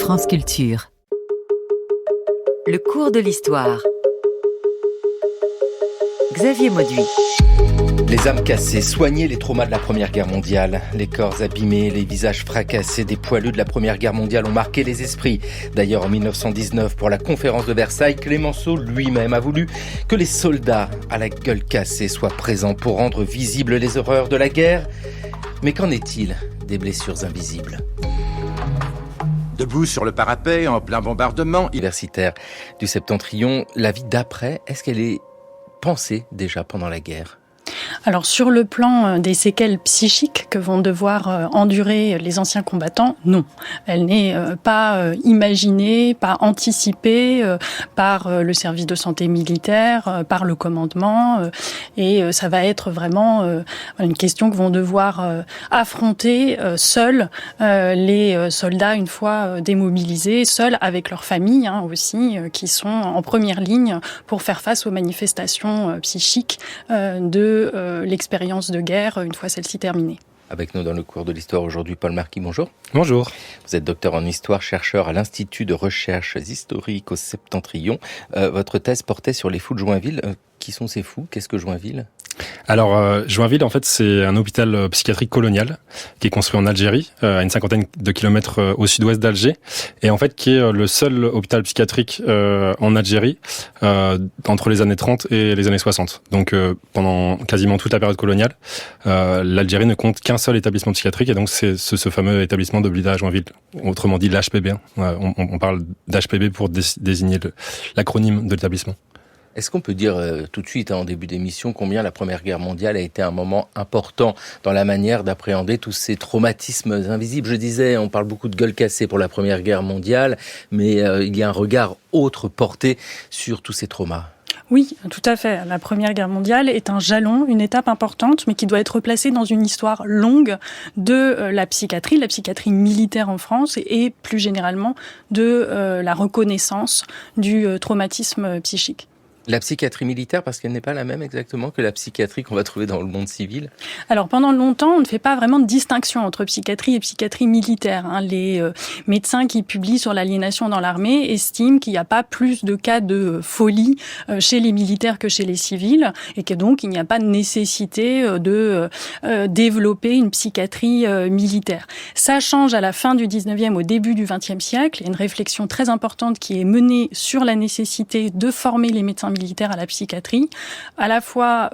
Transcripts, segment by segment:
France Culture. Le cours de l'histoire. Xavier Mauduit. Les âmes cassées, soigner les traumas de la Première Guerre mondiale. Les corps abîmés, les visages fracassés des poilus de la Première Guerre mondiale ont marqué les esprits. D'ailleurs, en 1919, pour la conférence de Versailles, Clémenceau lui-même a voulu que les soldats à la gueule cassée soient présents pour rendre visibles les horreurs de la guerre. Mais qu'en est-il des blessures invisibles ? Debout sur le parapet, en plein bombardement. Universitaire du Septentrion, la vie d'après, est-ce qu'elle est pensée déjà pendant la guerre ? Alors sur le plan des séquelles psychiques que vont devoir endurer les anciens combattants, non. Elle n'est pas imaginée, pas anticipée par le service de santé militaire, par le commandement. Et ça va être vraiment une question que vont devoir affronter seuls les soldats une fois démobilisés, seuls avec leurs familles aussi, qui sont en première ligne pour faire face aux manifestations psychiques de l'expérience de guerre une fois celle-ci terminée. Avec nous dans le cours de l'histoire aujourd'hui, Paul Marquis, bonjour. Bonjour. Vous êtes docteur en histoire, chercheur à l'Institut de recherches historiques au Septentrion. Votre thèse portait sur les fous de Joinville. Qui sont ces fous ? Qu'est-ce que Joinville ? Alors, Joinville, en fait, c'est un hôpital psychiatrique colonial qui est construit en Algérie, à une cinquantaine de kilomètres au sud-ouest d'Alger, et en fait qui est le seul hôpital psychiatrique en Algérie entre les années 30 et les années 60. Donc, pendant quasiment toute la période coloniale, l'Algérie ne compte qu'un seul établissement psychiatrique, et donc c'est ce fameux établissement de Blida à Joinville, autrement dit l'HPB. On parle d'HPB pour désigner l'acronyme de l'établissement. Est-ce qu'on peut dire tout de suite, en début d'émission, combien la Première Guerre mondiale a été un moment important dans la manière d'appréhender tous ces traumatismes invisibles ? Je disais, on parle beaucoup de gueule cassée pour la Première Guerre mondiale, mais il y a un regard autre porté sur tous ces traumas. Oui, tout à fait. La Première Guerre mondiale est un jalon, une étape importante, mais qui doit être placée dans une histoire longue de la psychiatrie militaire en France et plus généralement de la reconnaissance du traumatisme psychique. La psychiatrie militaire, parce qu'elle n'est pas la même exactement que la psychiatrie qu'on va trouver dans le monde civil ? Alors pendant longtemps, on ne fait pas vraiment de distinction entre psychiatrie et psychiatrie militaire. Les médecins qui publient sur l'aliénation dans l'armée estiment qu'il n'y a pas plus de cas de folie chez les militaires que chez les civils, et que donc il n'y a pas de nécessité de développer une psychiatrie militaire. Ça change à la fin du 19e, au début du 20e siècle. Il y a une réflexion très importante qui est menée sur la nécessité de former les médecins militaire à la psychiatrie, à la fois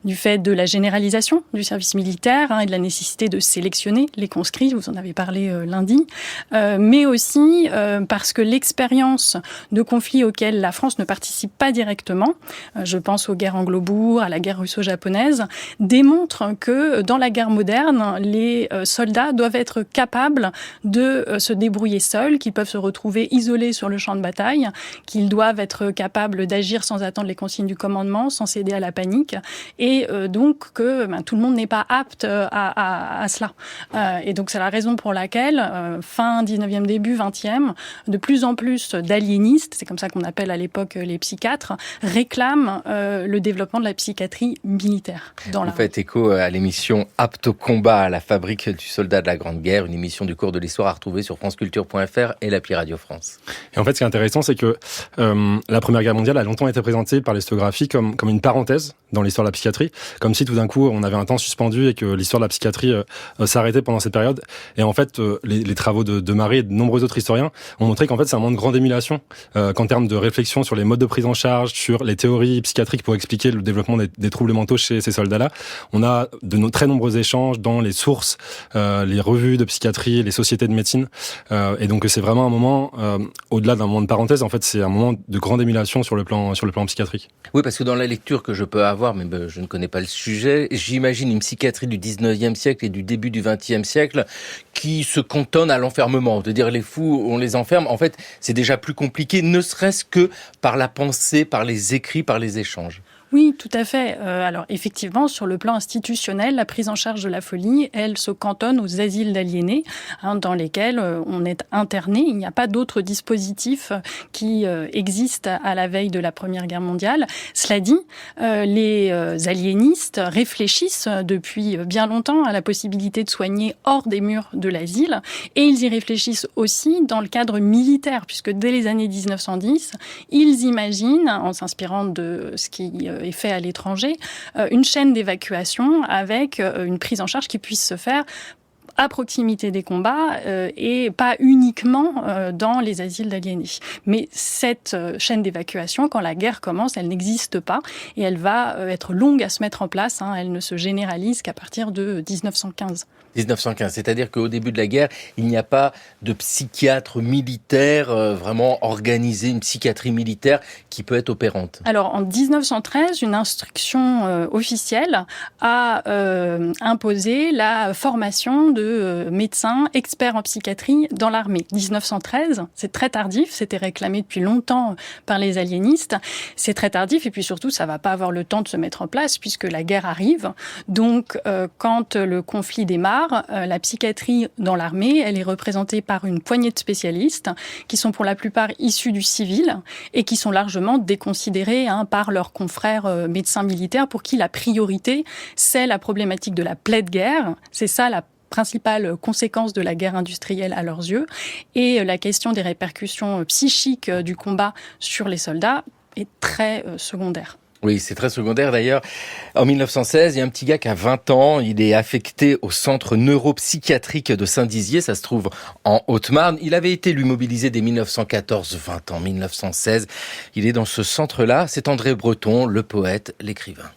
du fait de la généralisation du service militaire et de la nécessité de sélectionner les conscrits, vous en avez parlé lundi, mais aussi parce que l'expérience de conflits auxquels la France ne participe pas directement, je pense aux guerres anglo-boures, à la guerre russo-japonaise, démontre que dans la guerre moderne, les soldats doivent être capables de se débrouiller seuls, qu'ils peuvent se retrouver isolés sur le champ de bataille, qu'ils doivent être capables d'agir sans attendre les consignes du commandement, sans céder à la panique, et donc que tout le monde n'est pas apte à cela. Et donc c'est la raison pour laquelle, fin 19e, début 20e, de plus en plus d'aliénistes, c'est comme ça qu'on appelle à l'époque les psychiatres, réclament le développement de la psychiatrie militaire. Vous faites écho à l'émission Apte au combat, à la fabrique du soldat de la Grande Guerre, une émission du cours de l'histoire à retrouver sur franceculture.fr et l'appli Radio France. Et en fait, ce qui est intéressant, c'est que la Première Guerre mondiale a longtemps été présentée par l'historiographie comme une parenthèse dans l'histoire de la psychiatrie, comme si tout d'un coup on avait un temps suspendu et que l'histoire de la psychiatrie s'arrêtait pendant cette période. Et en fait, les travaux de Marie et de nombreux autres historiens ont montré qu'en fait c'est un moment de grande émulation, qu'en termes de réflexion sur les modes de prise en charge, sur les théories psychiatriques pour expliquer le développement des troubles mentaux chez ces soldats-là, on a de très nombreux échanges dans les sources, les revues de psychiatrie, les sociétés de médecine, et donc c'est vraiment un moment, au-delà d'un moment de parenthèse, en fait c'est un moment de grande émulation sur le plan psychiatrique. Oui, parce que dans la lecture que je peux avoir, mais je ne connais pas le sujet, j'imagine une psychiatrie du 19e siècle et du début du 20e siècle qui se cantonne à l'enfermement. De dire les fous, on les enferme, en fait, c'est déjà plus compliqué, ne serait-ce que par la pensée, par les écrits, par les échanges. Oui, tout à fait. Alors effectivement, sur le plan institutionnel, la prise en charge de la folie, elle se cantonne aux asiles d'aliénés, dans lesquels on est interné. Il n'y a pas d'autres dispositifs qui existent à la veille de la Première Guerre mondiale. Cela dit, les aliénistes réfléchissent depuis bien longtemps à la possibilité de soigner hors des murs de l'asile, et ils y réfléchissent aussi dans le cadre militaire, puisque dès les années 1910, ils imaginent, en s'inspirant de ce qui est fait à l'étranger, une chaîne d'évacuation avec une prise en charge qui puisse se faire à proximité des combats et pas uniquement dans les asiles d'aliénés. Mais cette chaîne d'évacuation, quand la guerre commence, elle n'existe pas et elle va être longue à se mettre en place. Elle ne se généralise qu'à partir de 1915. 1915, c'est-à-dire qu'au début de la guerre, il n'y a pas de psychiatre militaire vraiment organisé, une psychiatrie militaire qui peut être opérante. Alors en 1913, une instruction officielle a imposé la formation de médecins experts en psychiatrie dans l'armée. 1913, c'est très tardif, c'était réclamé depuis longtemps par les aliénistes. C'est très tardif et puis surtout, ça va pas avoir le temps de se mettre en place puisque la guerre arrive. Donc quand le conflit démarre, la psychiatrie dans l'armée, elle est représentée par une poignée de spécialistes qui sont pour la plupart issus du civil et qui sont largement déconsidérés par leurs confrères médecins militaires pour qui la priorité, c'est la problématique de la plaie de guerre. C'est ça la principale conséquence de la guerre industrielle à leurs yeux. Et la question des répercussions psychiques du combat sur les soldats est très secondaire. Oui, c'est très secondaire d'ailleurs. En 1916, il y a un petit gars qui a 20 ans, il est affecté au centre neuropsychiatrique de Saint-Dizier, ça se trouve en Haute-Marne. Il avait été lui mobilisé dès 1914, 20 ans, 1916. Il est dans ce centre-là, c'est André Breton, le poète, l'écrivain.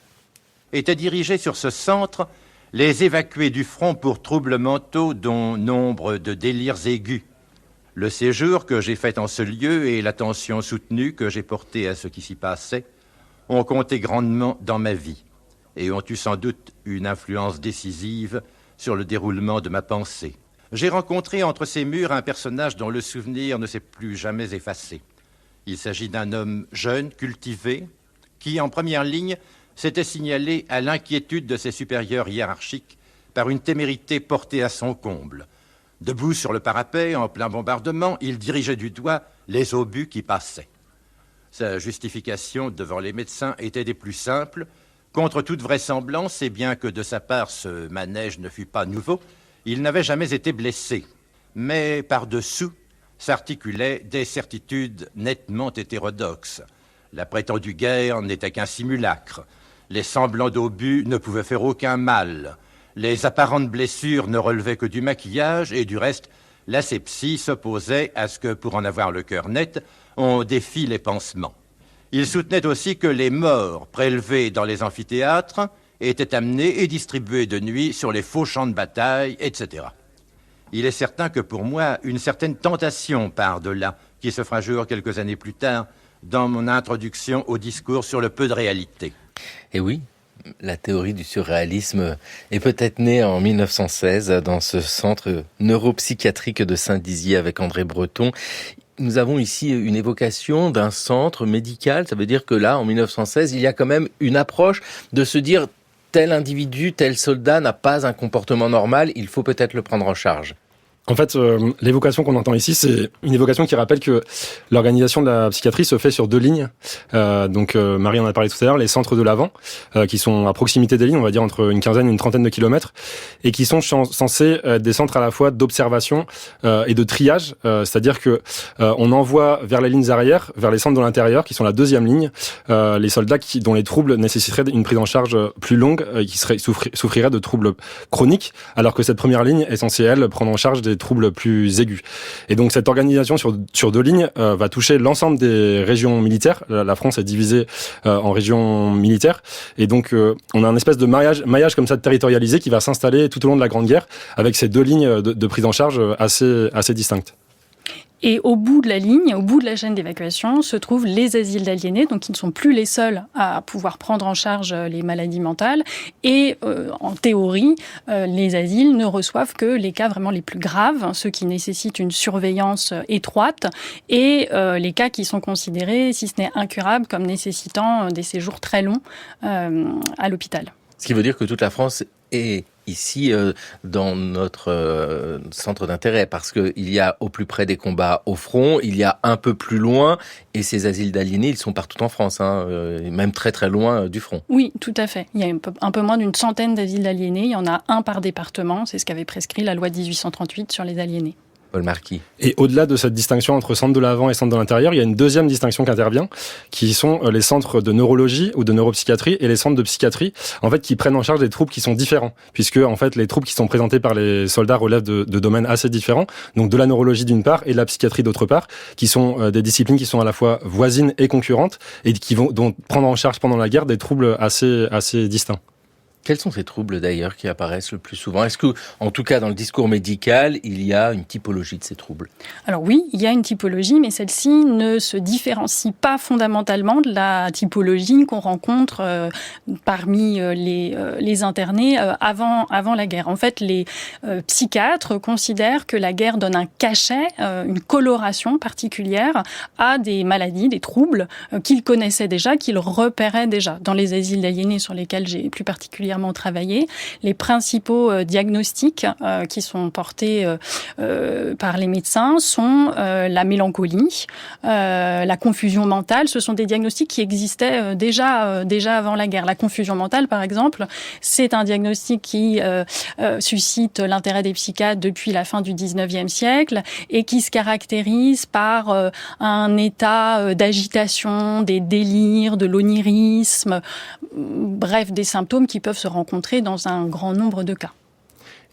Étaient dirigés sur ce centre les évacués du front pour troubles mentaux dont nombre de délires aigus. Le séjour que j'ai fait en ce lieu et l'attention soutenue que j'ai portée à ce qui s'y passait ont compté grandement dans ma vie et ont eu sans doute une influence décisive sur le déroulement de ma pensée. J'ai rencontré entre ces murs un personnage dont le souvenir ne s'est plus jamais effacé. Il s'agit d'un homme jeune, cultivé, qui, en première ligne, s'était signalé à l'inquiétude de ses supérieurs hiérarchiques par une témérité portée à son comble. Debout sur le parapet, en plein bombardement, il dirigeait du doigt les obus qui passaient. Sa justification devant les médecins était des plus simples. Contre toute vraisemblance, et bien que de sa part ce manège ne fût pas nouveau, il n'avait jamais été blessé. Mais par-dessous s'articulaient des certitudes nettement hétérodoxes. La prétendue guerre n'était qu'un simulacre. Les semblants d'obus ne pouvaient faire aucun mal. Les apparentes blessures ne relevaient que du maquillage et du reste, l'asepsie s'opposait à ce que, pour en avoir le cœur net, on défie les pansements. Il soutenait aussi que les morts prélevés dans les amphithéâtres étaient amenés et distribués de nuit sur les faux champs de bataille, etc. Il est certain que pour moi, une certaine tentation part de là, qui se fera jour quelques années plus tard dans mon introduction au discours sur le peu de réalité. Et oui, la théorie du surréalisme est peut-être née en 1916 dans ce centre neuropsychiatrique de Saint-Dizier avec André Breton. Nous avons ici une évocation d'un centre médical. Ça veut dire que là, en 1916, il y a quand même une approche de se dire tel individu, tel soldat n'a pas un comportement normal, il faut peut-être le prendre en charge. En fait, l'évocation qu'on entend ici, c'est une évocation qui rappelle que l'organisation de la psychiatrie se fait sur deux lignes. Marie en a parlé tout à l'heure, les centres de l'Avent, qui sont à proximité des lignes, on va dire entre une quinzaine et une trentaine de kilomètres, et qui sont censés être des centres à la fois d'observation et de triage, c'est-à-dire que on envoie vers les lignes arrières, vers les centres de l'intérieur, qui sont la deuxième ligne, les soldats dont les troubles nécessiteraient une prise en charge plus longue, qui souffriraient de troubles chroniques, alors que cette première ligne est censée, elle, prendre en charge des troubles plus aigus. Et donc cette organisation sur deux lignes va toucher l'ensemble des régions militaires. La France est divisée en régions militaires. Et donc on a un espèce de maillage comme ça territorialisé qui va s'installer tout au long de la Grande Guerre avec ces deux lignes de prise en charge assez distinctes. Et au bout de la ligne, au bout de la chaîne d'évacuation, se trouvent les asiles d'aliénés, donc qui ne sont plus les seuls à pouvoir prendre en charge les maladies mentales. Et en théorie, les asiles ne reçoivent que les cas vraiment les plus graves, ceux qui nécessitent une surveillance étroite, et les cas qui sont considérés, si ce n'est incurables, comme nécessitant des séjours très longs à l'hôpital. Ce qui veut dire que toute la France est ici dans notre centre d'intérêt, parce qu'il y a au plus près des combats au front, il y a un peu plus loin, et ces asiles d'aliénés, ils sont partout en France, même très très loin du front. Oui, tout à fait. Il y a un peu moins d'une centaine d'asiles d'aliénés, il y en a un par département, c'est ce qu'avait prescrit la loi de 1838 sur les aliénés. Paul Marquis. Et au-delà de cette distinction entre centre de l'avant et centre de l'intérieur, il y a une deuxième distinction qui intervient, qui sont les centres de neurologie ou de neuropsychiatrie et les centres de psychiatrie, en fait, qui prennent en charge des troubles qui sont différents, puisque en fait, les troubles qui sont présentés par les soldats relèvent de domaines assez différents, donc de la neurologie d'une part et de la psychiatrie d'autre part, qui sont des disciplines qui sont à la fois voisines et concurrentes et qui vont donc prendre en charge pendant la guerre des troubles assez distincts. Quels sont ces troubles d'ailleurs qui apparaissent le plus souvent ? Est-ce que, en tout cas dans le discours médical, il y a une typologie de ces troubles ? Alors oui, il y a une typologie, mais celle-ci ne se différencie pas fondamentalement de la typologie qu'on rencontre parmi les internés avant la guerre. En fait, les psychiatres considèrent que la guerre donne un cachet, une coloration particulière à des maladies, des troubles qu'ils connaissaient déjà, qu'ils repéraient déjà. Dans les asiles d'aliénés sur lesquels j'ai plus particulièrement travaillé, les principaux diagnostics qui sont portés par les médecins sont la mélancolie, la confusion mentale. Ce sont des diagnostics qui existaient déjà avant la guerre. La confusion mentale, par exemple, c'est un diagnostic qui suscite l'intérêt des psychiatres depuis la fin du 19e siècle et qui se caractérise par un état d'agitation, des délires, de l'onirisme, bref, des symptômes qui peuvent se rencontrer dans un grand nombre de cas.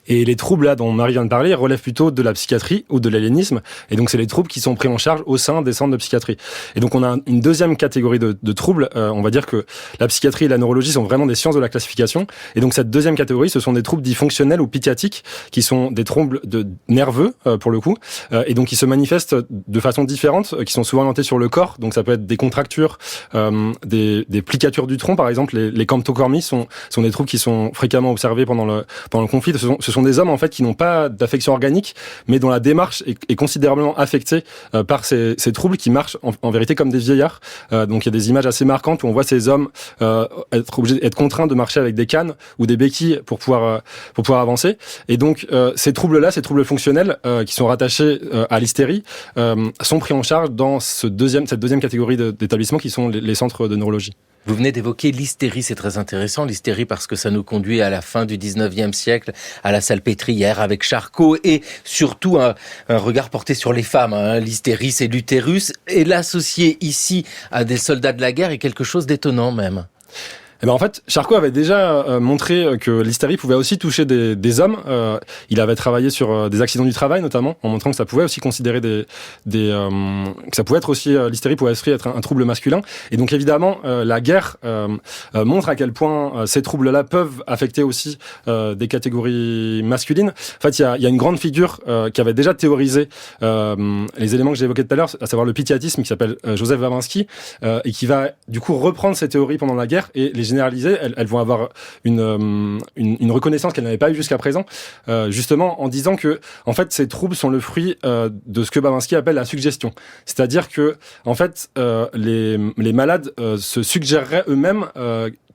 Et les troubles là dont Marie vient de parler relèvent plutôt de la psychiatrie ou de l'aliénisme. Et donc c'est les troubles qui sont pris en charge au sein des centres de psychiatrie. Et donc on a une deuxième catégorie de troubles. On va dire que la psychiatrie et la neurologie sont vraiment des sciences de la classification. Et donc cette deuxième catégorie, ce sont des troubles dits fonctionnels ou pithiatiques, qui sont des troubles nerveux pour le coup, et donc qui se manifestent de façon différente, qui sont souvent orientés sur le corps. Donc ça peut être des contractures, des plicatures du tronc par exemple. Les camptocormies sont des troubles qui sont fréquemment observés pendant le conflit. Ce sont des hommes en fait qui n'ont pas d'affection organique, mais dont la démarche est considérablement affectée par ces troubles qui marchent en vérité comme des vieillards. Donc il y a des images assez marquantes où on voit ces hommes être contraints de marcher avec des cannes ou des béquilles pour pouvoir avancer. Et donc ces troubles-là, ces troubles fonctionnels qui sont rattachés à l'hystérie, sont pris en charge dans cette deuxième catégorie d'établissements qui sont les centres de neurologie. Vous venez d'évoquer l'hystérie, c'est très intéressant, l'hystérie parce que ça nous conduit à la fin du 19e siècle, à la Salpêtrière avec Charcot et surtout un regard porté sur les femmes. L'hystérie, c'est l'utérus et l'associer ici à des soldats de la guerre est quelque chose d'étonnant même. Eh ben en fait, Charcot avait déjà montré que l'hystérie pouvait aussi toucher des hommes. Il avait travaillé sur des accidents du travail notamment, en montrant que ça pouvait aussi considérer que ça pouvait être aussi l'hystérie pouvait aussi être un trouble masculin. Et donc évidemment, la guerre montre à quel point ces troubles-là peuvent affecter aussi des catégories masculines. En fait, il y a une grande figure qui avait déjà théorisé les éléments que j'ai évoqués tout à l'heure, à savoir le pithiatisme, qui s'appelle Joseph Wawrinski, et qui va du coup reprendre ces théories pendant la guerre et les généralisées, elles vont avoir une reconnaissance qu'elles n'avaient pas eu jusqu'à présent, justement en disant que en fait ces troubles sont le fruit de ce que Babinski appelle la suggestion, c'est-à-dire que en fait les malades se suggéreraient eux-mêmes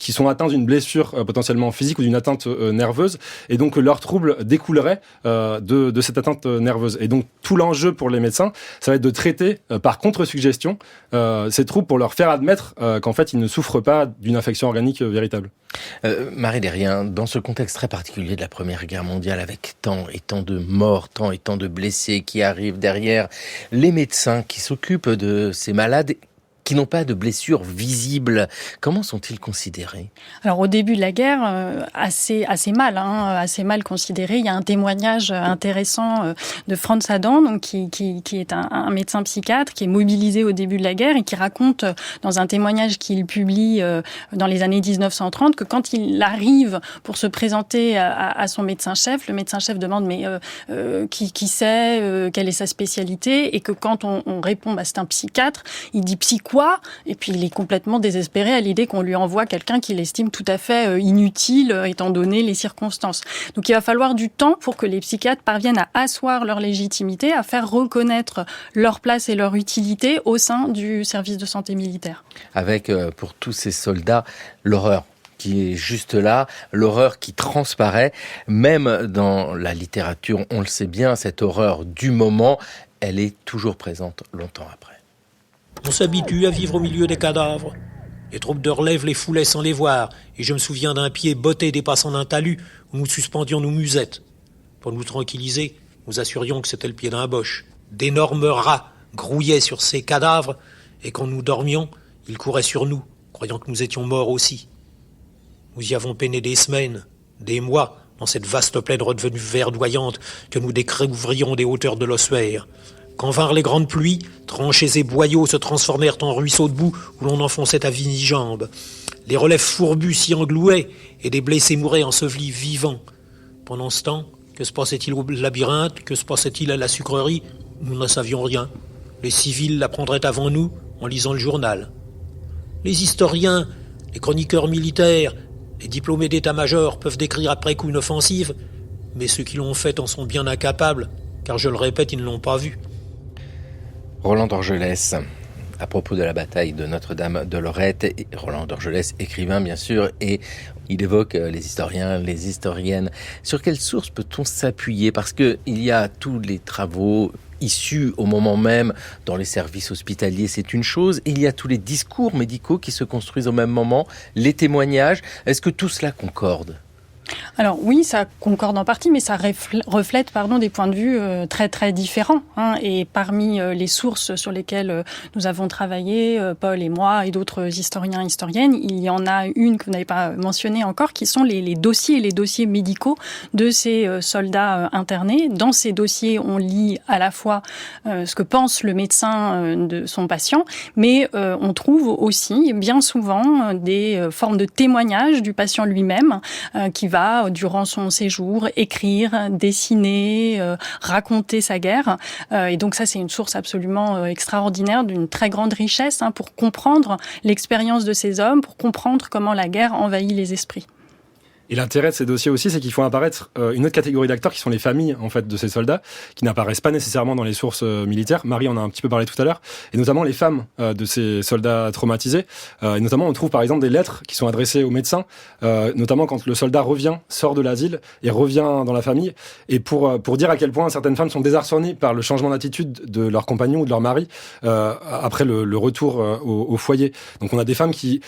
qui sont atteints d'une blessure potentiellement physique ou d'une atteinte nerveuse, et donc leur trouble découlerait de cette atteinte nerveuse. Et donc tout l'enjeu pour les médecins, ça va être de traiter par contre-suggestion ces troubles pour leur faire admettre qu'en fait ils ne souffrent pas d'une affection organique véritable. Marie Derrien, dans ce contexte très particulier de la Première Guerre mondiale, avec tant et tant de morts, tant et tant de blessés qui arrivent derrière, les médecins qui s'occupent de ces malades, qui n'ont pas de blessures visibles. Comment sont-ils considérés ? Alors au début de la guerre, assez mal, assez mal considéré. Il y a un témoignage intéressant de Franz Adam, donc qui est un médecin psychiatre qui est mobilisé au début de la guerre et qui raconte dans un témoignage qu'il publie dans les années 1930 que quand il arrive pour se présenter à son médecin-chef, le médecin-chef demande mais qui c'est, quelle est sa spécialité, et que quand on répond c'est un psychiatre, il dit psy quoi, et puis il est complètement désespéré à l'idée qu'on lui envoie quelqu'un qu'il estime tout à fait inutile étant donné les circonstances. Donc il va falloir du temps pour que les psychiatres parviennent à asseoir leur légitimité, à faire reconnaître leur place et leur utilité au sein du service de santé militaire. Avec, pour tous ces soldats, l'horreur qui est juste là, l'horreur qui transparaît, même dans la littérature, on le sait bien, cette horreur du moment, elle est toujours présente longtemps après. On s'habitue à vivre au milieu des cadavres. Les troupes de relève les foulaient sans les voir, et je me souviens d'un pied botté dépassant d'un talus où nous suspendions nos musettes. Pour nous tranquilliser, nous assurions que c'était le pied d'un boche. D'énormes rats grouillaient sur ces cadavres, et quand nous dormions, ils couraient sur nous, croyant que nous étions morts aussi. Nous y avons peiné des semaines, des mois, dans cette vaste plaine redevenue verdoyante que nous découvrions des hauteurs de l'ossuaire. Quand vinrent les grandes pluies, tranchées et boyaux se transformèrent en ruisseaux de boue où l'on enfonçait à vinijambes. Les relèves fourbus s'y englouaient et des blessés mouraient ensevelis vivants. Pendant ce temps, que se passait-il au labyrinthe, que se passait-il à la sucrerie, nous ne savions rien. Les civils l'apprendraient avant nous en lisant le journal. Les historiens, les chroniqueurs militaires, les diplômés d'état-major peuvent décrire après coup une offensive, mais ceux qui l'ont faite en sont bien incapables, car je le répète, ils ne l'ont pas vue. Roland d'Orgelès, à propos de la bataille de Notre-Dame de Lorette, Roland d'Orgelès, écrivain bien sûr, et il évoque les historiens, les historiennes. Sur quelles sources peut-on s'appuyer ? Parce qu'il y a tous les travaux issus au moment même dans les services hospitaliers, c'est une chose. Il y a tous les discours médicaux qui se construisent au même moment, les témoignages. Est-ce que tout cela concorde ? Alors oui, ça concorde en partie, mais ça reflète des points de vue très très différents. Et parmi les sources sur lesquelles nous avons travaillé, Paul et moi et d'autres historiens et historiennes, il y en a une que vous n'avez pas mentionnée encore, qui sont les dossiers médicaux de ces soldats internés. Dans ces dossiers, on lit à la fois ce que pense le médecin de son patient, mais on trouve aussi bien souvent des formes de témoignages du patient lui-même qui va, durant son séjour, écrire, dessiner, raconter sa guerre. Et donc ça, c'est une source absolument extraordinaire, d'une très grande richesse pour comprendre l'expérience de ces hommes, pour comprendre comment la guerre envahit les esprits. Et l'intérêt de ces dossiers aussi, c'est qu'ils font apparaître une autre catégorie d'acteurs qui sont les familles en fait de ces soldats, qui n'apparaissent pas nécessairement dans les sources militaires. Marie en a un petit peu parlé tout à l'heure, et notamment les femmes de ces soldats traumatisés. Et notamment, on trouve par exemple des lettres qui sont adressées aux médecins, notamment quand le soldat sort de l'asile et revient dans la famille, et pour dire à quel point certaines femmes sont désarçonnées par le changement d'attitude de leur compagnon ou de leur mari après le retour au foyer. Donc on a des femmes qui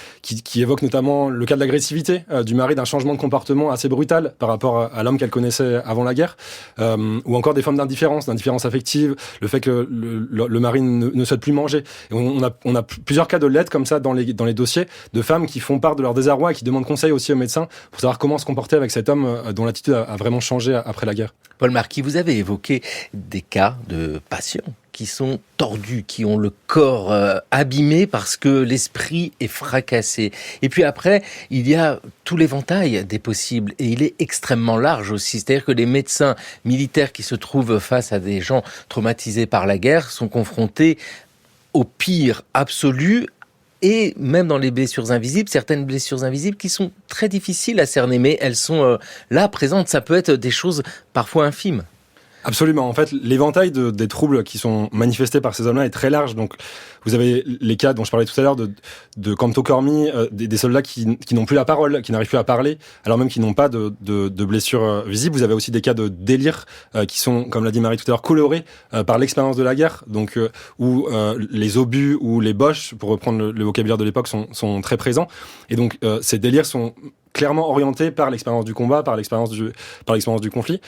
évoquent notamment le cas de l'agressivité du mari, d'un changement de comportement assez brutal par rapport à l'homme qu'elle connaissait avant la guerre, ou encore des formes d'indifférence affective, le fait que le mari ne souhaite plus manger. Et on a plusieurs cas de lettres comme ça dans les dossiers de femmes qui font part de leur désarroi et qui demandent conseil aussi aux médecins pour savoir comment se comporter avec cet homme dont l'attitude a vraiment changé après la guerre. Paul Marquis, vous avez évoqué des cas de patients qui sont tordus, qui ont le corps abîmé parce que l'esprit est fracassé. Et puis après, il y a tout l'éventail des possibles, et il est extrêmement large aussi. C'est-à-dire que les médecins militaires qui se trouvent face à des gens traumatisés par la guerre sont confrontés au pire absolu, et même dans les blessures invisibles, certaines blessures invisibles qui sont très difficiles à cerner, mais elles sont là, présentes. Ça peut être des choses parfois infimes. Absolument. En fait, l'éventail des troubles qui sont manifestés par ces hommes-là est très large. Donc, vous avez les cas dont je parlais tout à l'heure de Kanto Kormi, des soldats qui n'ont plus la parole, qui n'arrivent plus à parler, alors même qu'ils n'ont pas de blessures visibles. Vous avez aussi des cas de délire qui sont, comme l'a dit Marie tout à l'heure, colorés par l'expérience de la guerre. Donc, où les obus ou les boches, pour reprendre le vocabulaire de l'époque, sont très présents. Et donc, ces délires sont clairement orientés par l'expérience du combat, par l'expérience du conflit.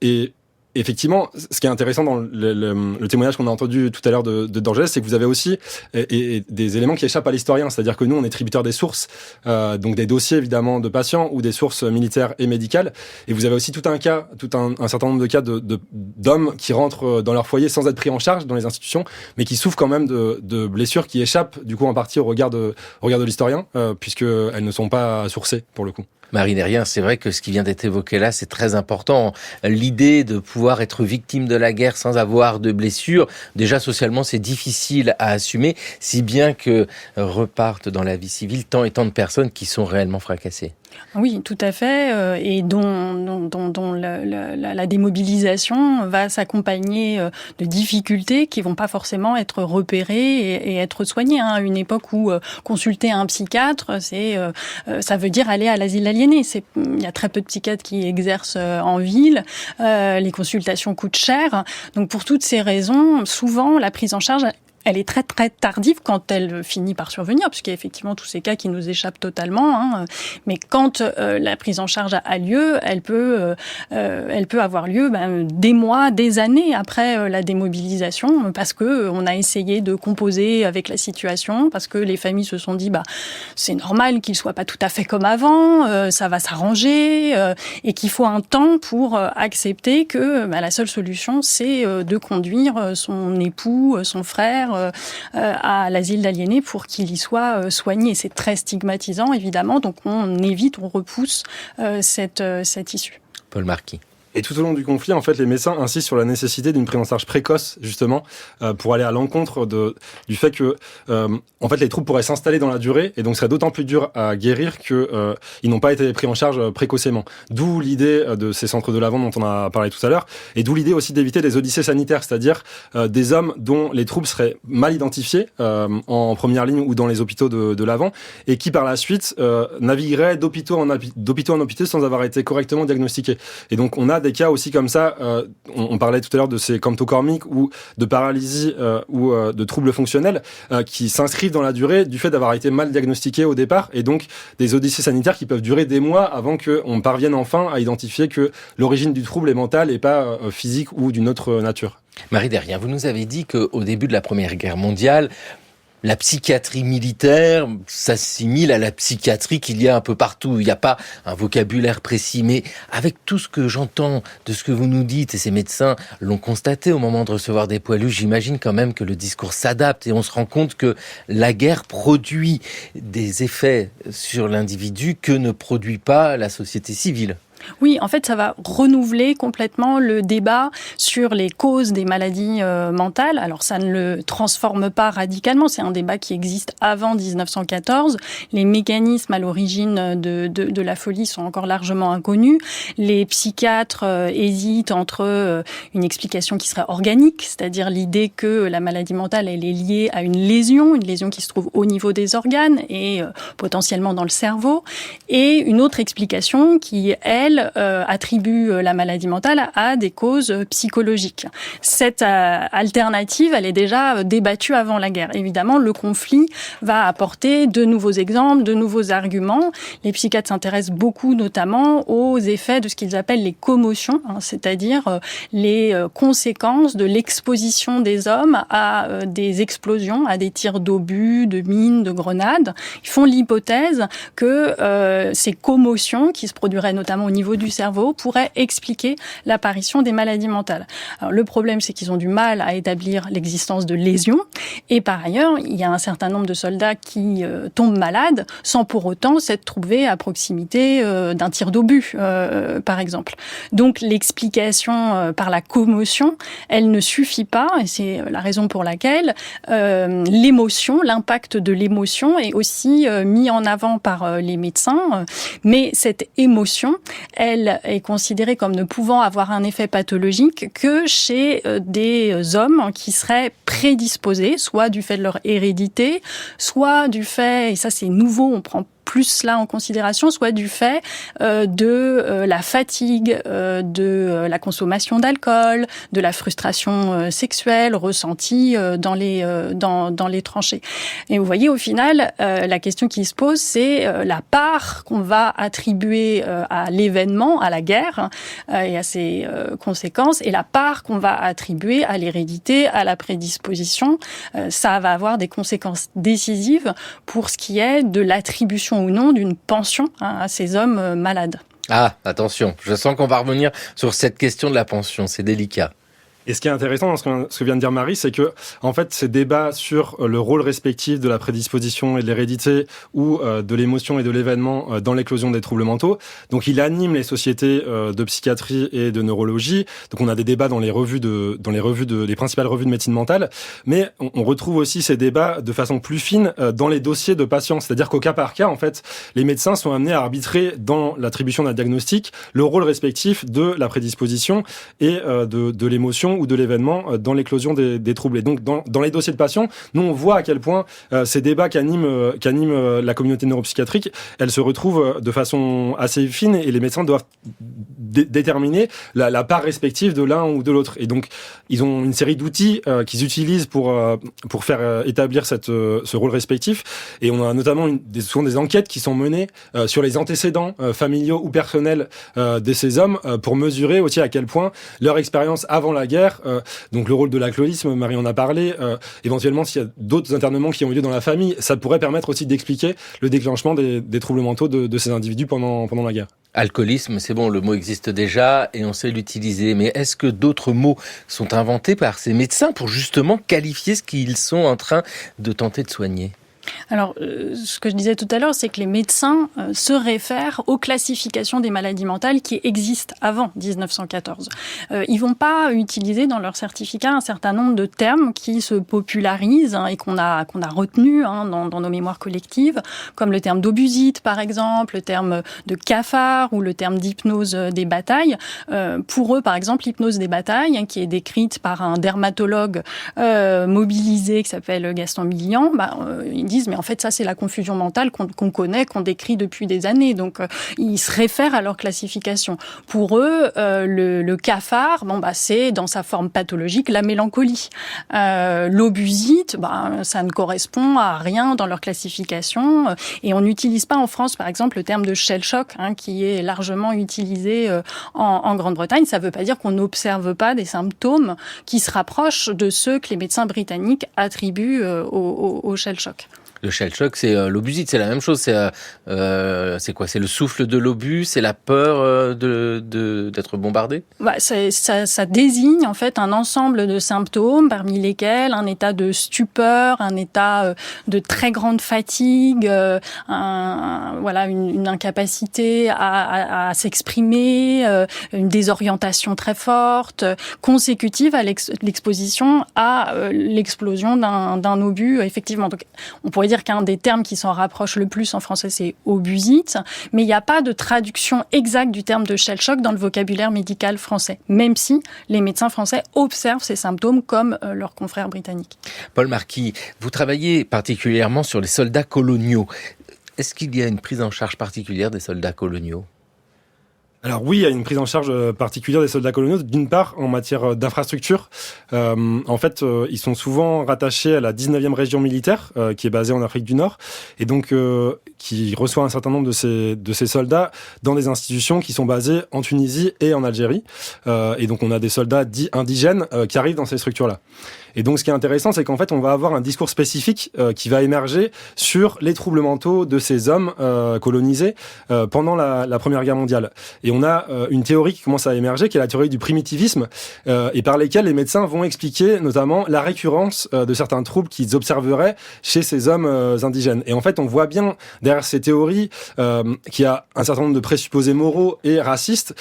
Et effectivement, ce qui est intéressant dans le témoignage qu'on a entendu tout à l'heure de Dorgelès, c'est que vous avez aussi et des éléments qui échappent à l'historien. C'est-à-dire que nous, on est tributaire des sources, donc des dossiers évidemment de patients ou des sources militaires et médicales. Et vous avez aussi tout un certain nombre de cas d'hommes qui rentrent dans leur foyer sans être pris en charge dans les institutions, mais qui souffrent quand même de blessures qui échappent du coup en partie au regard de l'historien, puisqu'elles ne sont pas sourcées pour le coup. Marie Nérien, c'est vrai que ce qui vient d'être évoqué là, c'est très important. L'idée de pouvoir être victime de la guerre sans avoir de blessures, déjà socialement, c'est difficile à assumer, si bien que repartent dans la vie civile tant et tant de personnes qui sont réellement fracassées. Oui, tout à fait, et dont la démobilisation va s'accompagner de difficultés qui vont pas forcément être repérées et être soignées. À une époque où consulter un psychiatre, ça veut dire aller à l'asile aliéné. Il y a très peu de psychiatres qui exercent en ville. Les consultations coûtent cher. Donc pour toutes ces raisons, souvent la prise en charge, elle est très très tardive quand elle finit par survenir, puisqu'il y a effectivement tous ces cas qui nous échappent totalement. Mais quand la prise en charge a lieu, elle peut avoir lieu des mois, des années après la démobilisation, parce que on a essayé de composer avec la situation, parce que les familles se sont dit c'est normal qu'il soit pas tout à fait comme avant, ça va s'arranger, et qu'il faut un temps pour accepter que la seule solution c'est de conduire son époux, son frère à l'asile d'aliénés pour qu'il y soit soigné. C'est très stigmatisant, évidemment, donc on repousse cette issue. Paul Marquis. Et tout au long du conflit, en fait, les médecins insistent sur la nécessité d'une prise en charge précoce, justement, pour aller à l'encontre du fait que, en fait, les troubles pourraient s'installer dans la durée, et donc serait d'autant plus dur à guérir que ils n'ont pas été pris en charge précocement. D'où l'idée de ces centres de Lavande dont on a parlé tout à l'heure, et d'où l'idée aussi d'éviter des odyssées sanitaires, c'est-à-dire des hommes dont les troubles seraient mal identifiés en première ligne ou dans les hôpitaux de Lavande, et qui par la suite navigueraient d'hôpitaux en hôpitaux sans avoir été correctement diagnostiqués. Et donc on a des cas aussi comme ça, on parlait tout à l'heure de ces camptocormiques ou de paralysie ou de troubles fonctionnels qui s'inscrivent dans la durée du fait d'avoir été mal diagnostiqués au départ, et donc des odyssées sanitaires qui peuvent durer des mois avant qu'on parvienne enfin à identifier que l'origine du trouble est mentale et pas physique ou d'une autre nature. Marie Nérien, vous nous avez dit qu'au début de la Première Guerre mondiale, la psychiatrie militaire s'assimile à la psychiatrie qu'il y a un peu partout. Il n'y a pas un vocabulaire précis, mais avec tout ce que j'entends de ce que vous nous dites, et ces médecins l'ont constaté au moment de recevoir des poilus, j'imagine quand même que le discours s'adapte et on se rend compte que la guerre produit des effets sur l'individu que ne produit pas la société civile. Oui, en fait, ça va renouveler complètement le débat sur les causes des maladies mentales. Alors, ça ne le transforme pas radicalement. C'est un débat qui existe avant 1914. Les mécanismes à l'origine de la folie sont encore largement inconnus. Les psychiatres hésitent entre une explication qui serait organique, c'est-à-dire l'idée que la maladie mentale, elle est liée à une lésion qui se trouve au niveau des organes et potentiellement dans le cerveau, et une autre explication qui, elle, attribue la maladie mentale à des causes psychologiques. Cette alternative, elle est déjà débattue avant la guerre. Évidemment, le conflit va apporter de nouveaux exemples, de nouveaux arguments. Les psychiatres s'intéressent beaucoup notamment aux effets de ce qu'ils appellent les commotions, c'est-à-dire les conséquences de l'exposition des hommes à des explosions, à des tirs d'obus, de mines, de grenades. Ils font l'hypothèse que ces commotions, qui se produiraient notamment au niveau du cerveau, pourraient expliquer l'apparition des maladies mentales. Alors, le problème, c'est qu'ils ont du mal à établir l'existence de lésions, et par ailleurs, il y a un certain nombre de soldats qui tombent malades sans pour autant s'être trouvés à proximité d'un tir d'obus, par exemple. Donc l'explication par la commotion, elle ne suffit pas, et c'est la raison pour laquelle l'émotion, l'impact de l'émotion est aussi mis en avant par les médecins, mais cette émotion, elle est considérée comme ne pouvant avoir un effet pathologique que chez des hommes qui seraient prédisposés, soit du fait de leur hérédité, soit du fait, et ça c'est nouveau, on prend plus cela en considération, soit du fait de la fatigue, de la consommation d'alcool, de la frustration sexuelle ressentie dans les tranchées. Et vous voyez, au final, la question qui se pose, c'est la part qu'on va attribuer à l'événement, à la guerre et à ses conséquences, et la part qu'on va attribuer à l'hérédité, à la prédisposition. Ça va avoir des conséquences décisives pour ce qui est de l'attribution ou non d'une pension à ces hommes malades. Ah, attention, je sens qu'on va revenir sur cette question de la pension, c'est délicat. Et ce qui est intéressant dans ce que vient de dire Marie, c'est que, en fait, ces débats sur le rôle respectif de la prédisposition et de l'hérédité ou de l'émotion et de l'événement dans l'éclosion des troubles mentaux, donc il anime les sociétés de psychiatrie et de neurologie. Donc on a des débats dans les principales revues de médecine mentale, mais on retrouve aussi ces débats de façon plus fine dans les dossiers de patients. C'est-à-dire qu'au cas par cas, en fait, les médecins sont amenés à arbitrer dans l'attribution d'un diagnostic le rôle respectif de la prédisposition et de l'émotion ou de l'événement dans l'éclosion des troubles. Et donc, dans les dossiers de patients, nous, on voit à quel point ces débats qu'anime la communauté neuropsychiatrique, elles se retrouvent de façon assez fine et les médecins doivent déterminer la part respective de l'un ou de l'autre. Et donc, ils ont une série d'outils qu'ils utilisent pour faire établir ce rôle respectif. Et on a notamment souvent des enquêtes qui sont menées sur les antécédents familiaux ou personnels de ces hommes pour mesurer aussi à quel point leur expérience avant la guerre, donc le rôle de l'alcoolisme, Marie en a parlé, éventuellement s'il y a d'autres internements qui ont eu lieu dans la famille, ça pourrait permettre aussi d'expliquer le déclenchement des troubles mentaux de ces individus pendant la guerre. Alcoolisme, c'est bon, le mot existe déjà et on sait l'utiliser. Mais est-ce que d'autres mots sont inventés par ces médecins pour justement qualifier ce qu'ils sont en train de tenter de soigner ? Alors, ce que je disais tout à l'heure, c'est que les médecins se réfèrent aux classifications des maladies mentales qui existent avant 1914. Ils vont pas utiliser dans leur certificat un certain nombre de termes qui se popularisent et qu'on a retenus dans nos mémoires collectives, comme le terme d'obusite, par exemple, le terme de cafard ou le terme d'hypnose des batailles. Pour eux, par exemple, l'hypnose des batailles, qui est décrite par un dermatologue mobilisé qui s'appelle Gaston Millian, ils disent mais en fait ça c'est la confusion mentale qu'on connaît, qu'on décrit depuis des années, donc ils se réfèrent à leur classification. Pour eux, le cafard, c'est dans sa forme pathologique la mélancolie. L'obusite, ça ne correspond à rien dans leur classification, et on n'utilise pas en France par exemple le terme de shell shock, qui est largement utilisé en Grande-Bretagne. Ça ne veut pas dire qu'on n'observe pas des symptômes qui se rapprochent de ceux que les médecins britanniques attribuent au shell shock. Le shell shock, c'est l'obusite, c'est la même chose. C'est quoi ? C'est le souffle de l'obus, c'est la peur d'être bombardé ? Ça désigne en fait un ensemble de symptômes, parmi lesquels un état de stupeur, un état de très grande fatigue, une incapacité à s'exprimer, une désorientation très forte, consécutive à l'exposition à l'explosion d'un obus, effectivement. Donc, on pourrait dire qu'un des termes qui s'en rapproche le plus en français, c'est obusite, mais il n'y a pas de traduction exacte du terme de shell shock dans le vocabulaire médical français, même si les médecins français observent ces symptômes comme leurs confrères britanniques. Paul Marquis, vous travaillez particulièrement sur les soldats coloniaux. Est-ce qu'il y a une prise en charge particulière des soldats coloniaux ? Alors oui, il y a une prise en charge particulière des soldats coloniaux, d'une part en matière d'infrastructure. En fait, ils sont souvent rattachés à la 19e région militaire, qui est basée en Afrique du Nord, et donc qui reçoit un certain nombre de ces soldats dans des institutions qui sont basées en Tunisie et en Algérie. Et donc on a des soldats dits indigènes qui arrivent dans ces structures-là. Et donc, ce qui est intéressant, c'est qu'en fait, on va avoir un discours spécifique qui va émerger sur les troubles mentaux de ces hommes colonisés pendant la Première Guerre mondiale. Et on a une théorie qui commence à émerger, qui est la théorie du primitivisme, et par lesquelles les médecins vont expliquer notamment la récurrence de certains troubles qu'ils observeraient chez ces hommes indigènes. Et en fait, on voit bien derrière ces théories qu'il y a un certain nombre de présupposés moraux et racistes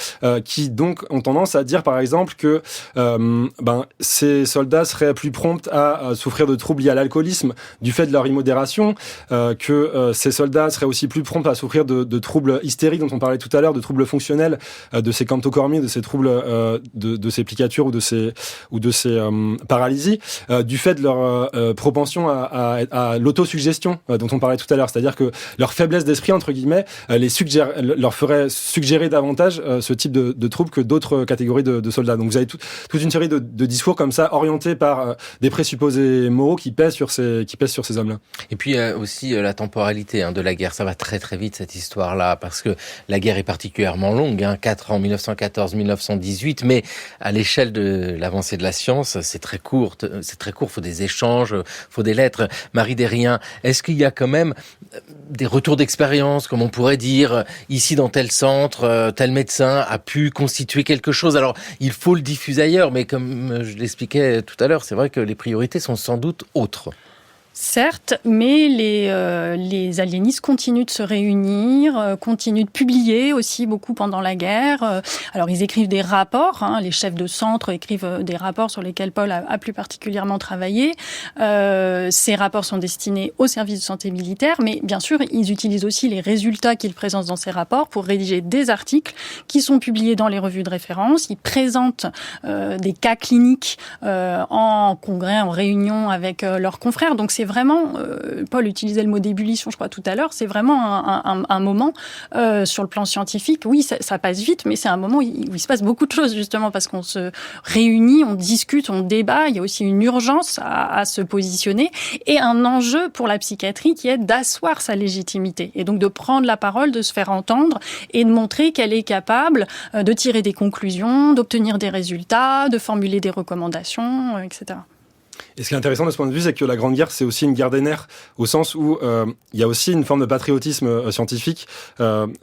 qui donc ont tendance à dire, par exemple, que ces soldats seraient plus promptes à souffrir de troubles liés à l'alcoolisme du fait de leur immodération, que ces soldats seraient aussi plus prompts à souffrir de troubles hystériques dont on parlait tout à l'heure, de troubles fonctionnels, de ces cantochormies, de ces troubles de ces plicatures ou de ces paralysies, du fait de leur propension à l'autosuggestion dont on parlait tout à l'heure, c'est-à-dire que leur faiblesse d'esprit entre guillemets leur ferait suggérer davantage ce type de troubles que d'autres catégories de soldats. Donc vous avez toute une série de discours comme ça orientés par des présupposés moraux qui pèsent sur ces hommes-là. Et puis aussi la temporalité de la guerre, ça va très très vite cette histoire-là, parce que la guerre est particulièrement longue, 4 ans, 1914-1918, mais à l'échelle de l'avancée de la science, c'est très court, faut des échanges, faut des lettres. Marie Desriens, est-ce qu'il y a quand même des retours d'expérience, comme on pourrait dire, ici dans tel centre, tel médecin a pu constituer quelque chose? Alors, il faut le diffuser ailleurs, mais comme je l'expliquais tout à l'heure, c'est vrai que les priorités sont sans doute autres. Certes, mais les aliénistes continuent de se réunir, continuent de publier aussi beaucoup pendant la guerre. Alors ils écrivent des rapports, les chefs de centre écrivent des rapports sur lesquels Paul a plus particulièrement travaillé. Ces rapports sont destinés au service de santé militaire, mais bien sûr ils utilisent aussi les résultats qu'ils présentent dans ces rapports pour rédiger des articles qui sont publiés dans les revues de référence. Ils présentent des cas cliniques en congrès, en réunion avec leurs confrères. Donc c'est vraiment, Paul utilisait le mot d'ébullition, je crois, tout à l'heure, c'est vraiment un moment sur le plan scientifique. Oui, ça passe vite, mais c'est un moment où il se passe beaucoup de choses, justement, parce qu'on se réunit, on discute, on débat. Il y a aussi une urgence à se positionner et un enjeu pour la psychiatrie qui est d'asseoir sa légitimité et donc de prendre la parole, de se faire entendre et de montrer qu'elle est capable de tirer des conclusions, d'obtenir des résultats, de formuler des recommandations, etc. Et ce qui est intéressant de ce point de vue, c'est que la Grande Guerre, c'est aussi une guerre des nerfs, au sens où il y a aussi une forme de patriotisme scientifique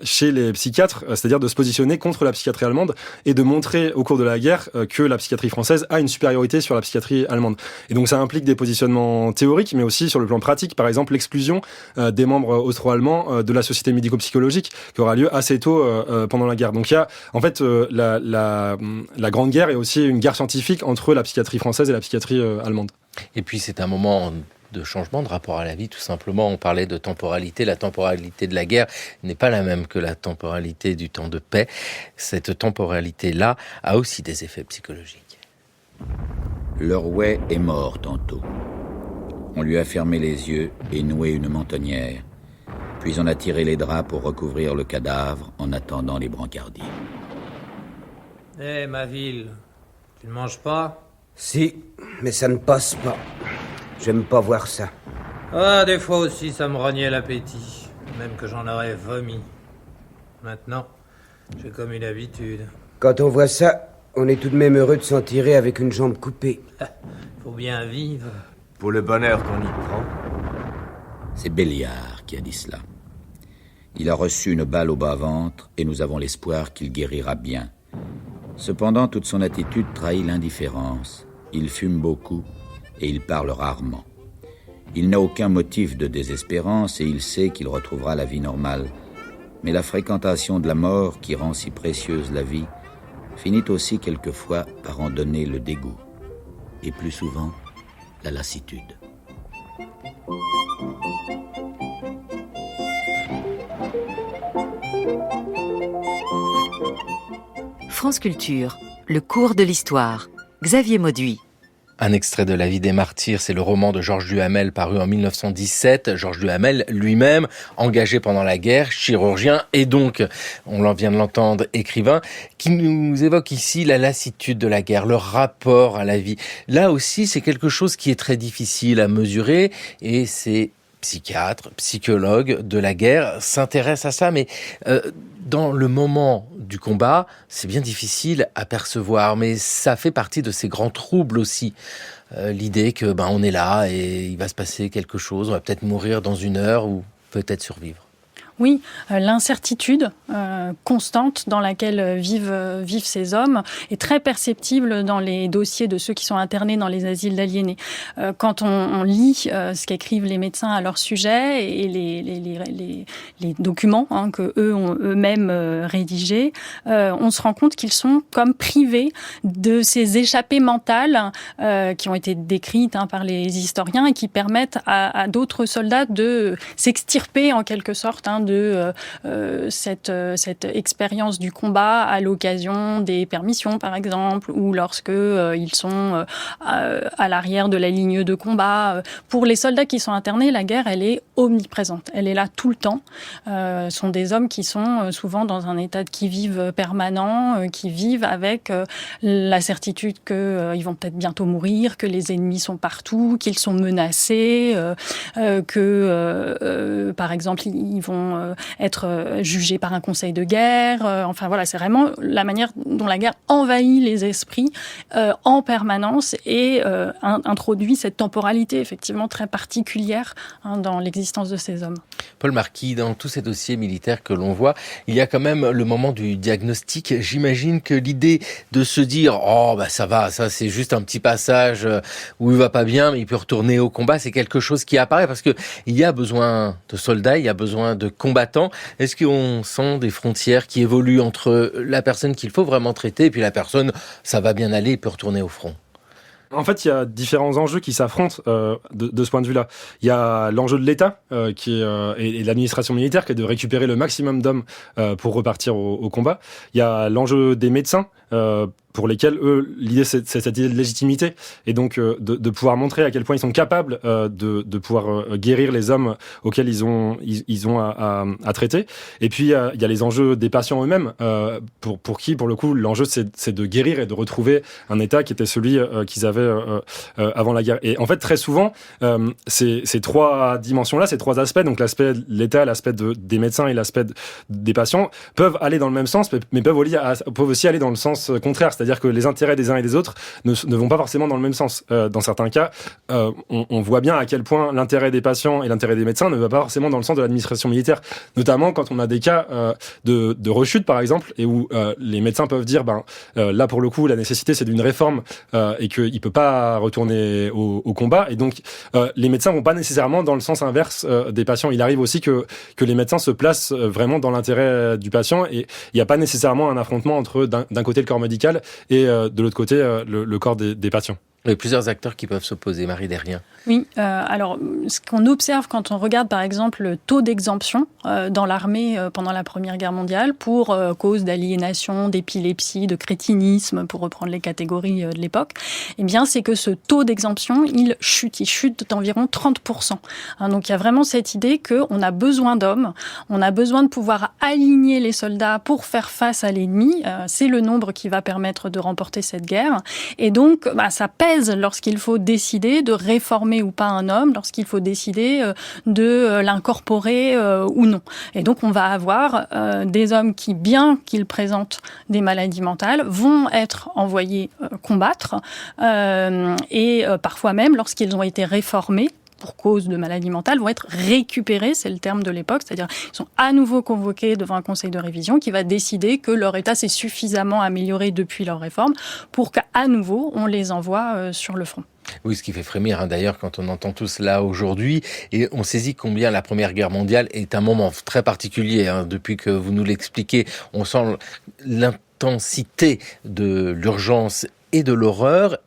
chez les psychiatres, c'est-à-dire de se positionner contre la psychiatrie allemande et de montrer au cours de la guerre que la psychiatrie française a une supériorité sur la psychiatrie allemande. Et donc ça implique des positionnements théoriques, mais aussi sur le plan pratique, par exemple l'exclusion des membres austro-allemands de la société médico-psychologique qui aura lieu assez tôt pendant la guerre. Donc il y a en fait la Grande Guerre est aussi une guerre scientifique entre la psychiatrie française et la psychiatrie allemande. Et puis c'est un moment de changement de rapport à la vie, tout simplement. On parlait de temporalité. La temporalité de la guerre n'est pas la même que la temporalité du temps de paix. Cette temporalité-là a aussi des effets psychologiques. Le rouet est mort tantôt. On lui a fermé les yeux et noué une mentonnière. Puis on a tiré les draps pour recouvrir le cadavre en attendant les brancardiers. Hé, ma ville, tu ne manges pas ? Si, mais ça ne passe pas. J'aime pas voir ça. Ah, des fois aussi, ça me rognait l'appétit. Même que j'en aurais vomi. Maintenant, j'ai comme une habitude. Quand on voit ça, on est tout de même heureux de s'en tirer avec une jambe coupée. Faut bien vivre. Pour le bonheur qu'on y prend. C'est Béliard qui a dit cela. Il a reçu une balle au bas-ventre et nous avons l'espoir qu'il guérira bien. Cependant, toute son attitude trahit l'indifférence. Il fume beaucoup et il parle rarement. Il n'a aucun motif de désespérance et il sait qu'il retrouvera la vie normale. Mais la fréquentation de la mort, qui rend si précieuse la vie, finit aussi quelquefois par en donner le dégoût. Et plus souvent, la lassitude. France Culture, le cours de l'histoire. Xavier Mauduit. Un extrait de La vie des martyrs, c'est le roman de Georges Duhamel paru en 1917. Georges Duhamel lui-même, engagé pendant la guerre, chirurgien et donc, on vient de l'entendre, écrivain, qui nous évoque ici la lassitude de la guerre, le rapport à la vie. Là aussi, c'est quelque chose qui est très difficile à mesurer et c'est psychiatres, psychologues de la guerre s'intéressent à ça, mais dans le moment du combat, c'est bien difficile à percevoir, mais ça fait partie de ces grands troubles aussi. L'idée que on est là et il va se passer quelque chose, on va peut-être mourir dans une heure ou peut-être survivre. Oui, l'incertitude constante dans laquelle vivent ces hommes est très perceptible dans les dossiers de ceux qui sont internés dans les asiles d'aliénés. Quand on lit ce qu'écrivent les médecins à leur sujet et les documents que eux ont eux-mêmes rédigés, on se rend compte qu'ils sont comme privés de ces échappées mentales qui ont été décrites par les historiens et qui permettent à d'autres soldats de s'extirper en quelque sorte de cette expérience du combat à l'occasion des permissions, par exemple, ou lorsque ils sont à l'arrière de la ligne de combat. Pour les soldats qui sont internés, la guerre, elle est omniprésente. Elle est là tout le temps. Ce sont des hommes qui sont souvent dans un état de qui-vive permanent, qui vivent avec la certitude qu'ils vont peut-être bientôt mourir, que les ennemis sont partout, qu'ils sont menacés, que, par exemple, ils vont être jugés par un conseil de guerre. Enfin voilà, c'est vraiment la manière dont la guerre envahit les esprits en permanence et introduit cette temporalité effectivement très particulière dans l'existence de ces hommes. Paul Marquis, dans tous ces dossiers militaires que l'on voit, il y a quand même le moment du diagnostic. J'imagine que l'idée de se dire « Oh, ça va, ça c'est juste un petit passage où il va pas bien, mais il peut retourner au combat », c'est quelque chose qui apparaît parce que il y a besoin de soldats, il y a besoin de combattants. Est-ce qu'on sent des frontières qui évoluent entre la personne qu'il faut vraiment traiter et puis la personne, ça va bien aller, il peut retourner au front? En fait, il y a différents enjeux qui s'affrontent de ce point de vue-là. Il y a l'enjeu de l'État qui est, et de l'administration militaire qui est de récupérer le maximum d'hommes pour repartir au combat. Il y a l'enjeu des médecins pour lesquels, eux, l'idée, c'est cette idée de légitimité et donc de pouvoir montrer à quel point ils sont capables de pouvoir guérir les hommes auxquels ils ont à traiter. Et puis, il y a les enjeux des patients eux-mêmes pour qui, pour le coup, l'enjeu, c'est de guérir et de retrouver un état qui était celui qu'ils avaient avant la guerre. Et en fait, très souvent, ces trois dimensions-là, ces trois aspects, donc l'aspect de l'État, l'aspect des médecins et l'aspect des patients, peuvent aller dans le même sens, mais peuvent aussi aller dans le sens contraire. C'est-à-dire que les intérêts des uns et des autres ne vont pas forcément dans le même sens. Dans certains cas, on voit bien à quel point l'intérêt des patients et l'intérêt des médecins ne va pas forcément dans le sens de l'administration militaire. Notamment quand on a des cas de rechute, par exemple, et où les médecins peuvent dire, là pour le coup, la nécessité c'est d'une réforme et qu'il peut pas retourner au combat. Et donc, les médecins vont pas nécessairement dans le sens inverse des patients. Il arrive aussi que les médecins se placent vraiment dans l'intérêt du patient et il n'y a pas nécessairement un affrontement entre d'un côté le corps médical et de l'autre côté le corps des patients. Il y a plusieurs acteurs qui peuvent s'opposer. Marie Derrien. Oui, alors ce qu'on observe quand on regarde par exemple le taux d'exemption dans l'armée pendant la Première Guerre mondiale pour cause d'aliénation, d'épilepsie, de crétinisme, pour reprendre les catégories de l'époque, eh bien c'est que ce taux d'exemption, il chute d'environ 30%. Donc il y a vraiment cette idée qu'on a besoin d'hommes, on a besoin de pouvoir aligner les soldats pour faire face à l'ennemi. C'est le nombre qui va permettre de remporter cette guerre. Et donc ça pèse lorsqu'il faut décider de réformer ou pas un homme, lorsqu'il faut décider de l'incorporer ou non. Et donc on va avoir des hommes qui, bien qu'ils présentent des maladies mentales, vont être envoyés combattre et parfois même, lorsqu'ils ont été réformés pour cause de maladie mentale, vont être récupérés, c'est le terme de l'époque, c'est-à-dire ils sont à nouveau convoqués devant un conseil de révision qui va décider que leur état s'est suffisamment amélioré depuis leur réforme pour qu'à nouveau on les envoie sur le front. Oui, ce qui fait frémir d'ailleurs quand on entend tout cela aujourd'hui, et on saisit combien la Première Guerre mondiale est un moment très particulier. Depuis que vous nous l'expliquez, on sent l'intensité de l'urgence et de l'horreur,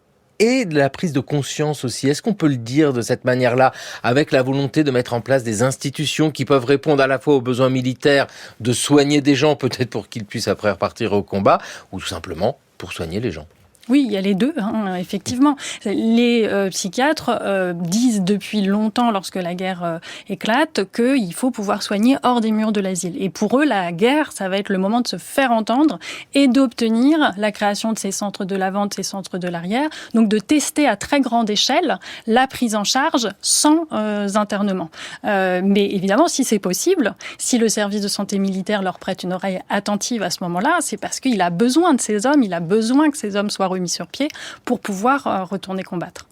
et de la prise de conscience aussi. Est-ce qu'on peut le dire de cette manière-là, avec la volonté de mettre en place des institutions qui peuvent répondre à la fois aux besoins militaires, de soigner des gens, peut-être pour qu'ils puissent après repartir au combat, ou tout simplement pour soigner les gens? Oui, il y a les deux, effectivement. Les psychiatres disent depuis longtemps, lorsque la guerre éclate, qu'il faut pouvoir soigner hors des murs de l'asile. Et pour eux, la guerre, ça va être le moment de se faire entendre et d'obtenir la création de ces centres de l'avant, de ces centres de l'arrière. Donc de tester à très grande échelle la prise en charge sans internement. Mais évidemment, si c'est possible, si le service de santé militaire leur prête une oreille attentive à ce moment-là, c'est parce qu'il a besoin de ces hommes, il a besoin que ces hommes soient mis sur pied pour pouvoir retourner combattre.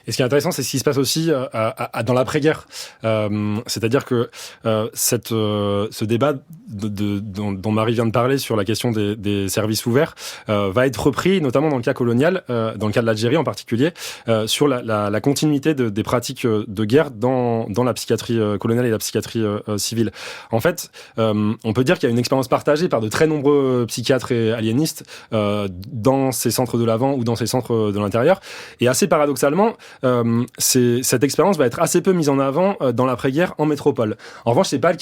Et ce qui est intéressant, c'est ce qui se passe aussi dans l'après-guerre. C'est-à-dire que ce débat dont Marie vient de parler sur la question des services ouverts va être repris, notamment dans le cas colonial, dans le cas de l'Algérie en particulier, sur la continuité des pratiques de guerre dans la psychiatrie coloniale et la psychiatrie civile. En fait, on peut dire qu'il y a une expérience partagée par de très nombreux psychiatres et aliénistes dans ces centres de l'avant ou dans ces centres de l'intérieur. Et assez paradoxalement, cette expérience va être assez peu mise en avant dans l'après-guerre en métropole. En revanche, c'est pas le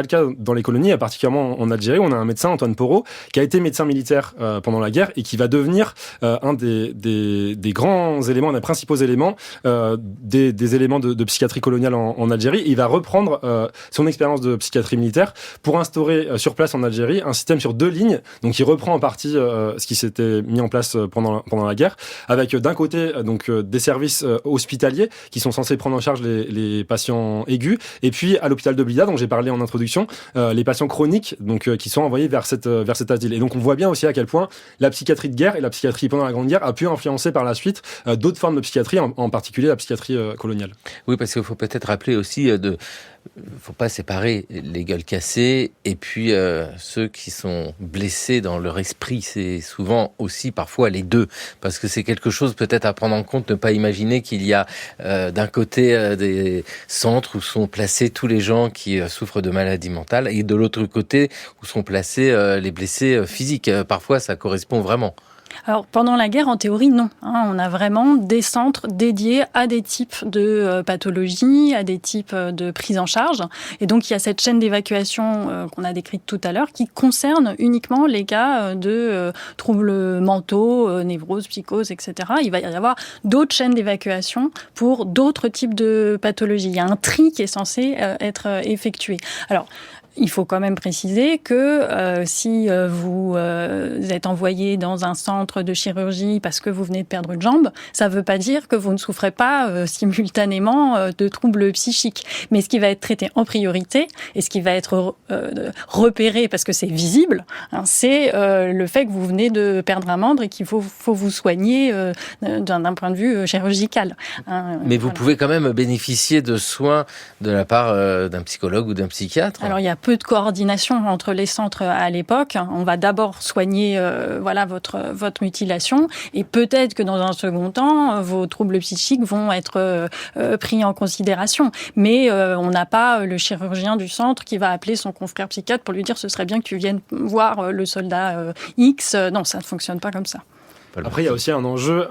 cas dans les colonies, particulièrement en Algérie. On a un médecin, Antoine Porot, qui a été médecin militaire pendant la guerre et qui va devenir un des grands éléments, un des principaux éléments des éléments de psychiatrie coloniale en Algérie. Et il va reprendre son expérience de psychiatrie militaire pour instaurer sur place en Algérie un système sur 2 lignes. Donc il reprend en partie ce qui s'était mis en place pendant la guerre, avec d'un côté des services hospitaliers qui sont censés prendre en charge les patients aigus, et puis à l'hôpital de Blida, dont j'ai parlé en introduction, les patients chroniques qui sont envoyés vers cet asile. Et donc on voit bien aussi à quel point la psychiatrie de guerre et la psychiatrie pendant la Grande Guerre a pu influencer par la suite d'autres formes de psychiatrie, en particulier la psychiatrie coloniale. Oui, parce qu'il faut peut-être rappeler aussi faut pas séparer les gueules cassées et puis ceux qui sont blessés dans leur esprit. C'est souvent aussi parfois les deux, parce que c'est quelque chose peut-être à prendre en compte, ne pas imaginer qu'il y a d'un côté des centres où sont placés tous les gens qui souffrent de maladies mentales et de l'autre côté où sont placés les blessés physiques. Parfois ça correspond vraiment. Alors, pendant la guerre, en théorie, non. On a vraiment des centres dédiés à des types de pathologies, à des types de prise en charge. Et donc, il y a cette chaîne d'évacuation qu'on a décrite tout à l'heure qui concerne uniquement les cas de troubles mentaux, névroses, psychoses, etc. Il va y avoir d'autres chaînes d'évacuation pour d'autres types de pathologies. Il y a un tri qui est censé être effectué. Alors, il faut quand même préciser que si vous êtes envoyé dans un centre de chirurgie parce que vous venez de perdre une jambe, ça ne veut pas dire que vous ne souffrez pas simultanément de troubles psychiques. Mais ce qui va être traité en priorité et ce qui va être repéré parce que c'est visible, c'est le fait que vous venez de perdre un membre et qu'il faut vous soigner d'un point de vue chirurgical. Mais vous pouvez quand même bénéficier de soins de la part d'un psychologue ou d'un psychiatre. Alors il y a peu de coordination entre les centres à l'époque. On va d'abord soigner votre mutilation et peut-être que dans un second temps, vos troubles psychiques vont être pris en considération. Mais on n'a pas le chirurgien du centre qui va appeler son confrère psychiatre pour lui dire ce serait bien que tu viennes voir le soldat X. Non, ça ne fonctionne pas comme ça. Après, il y a aussi un enjeu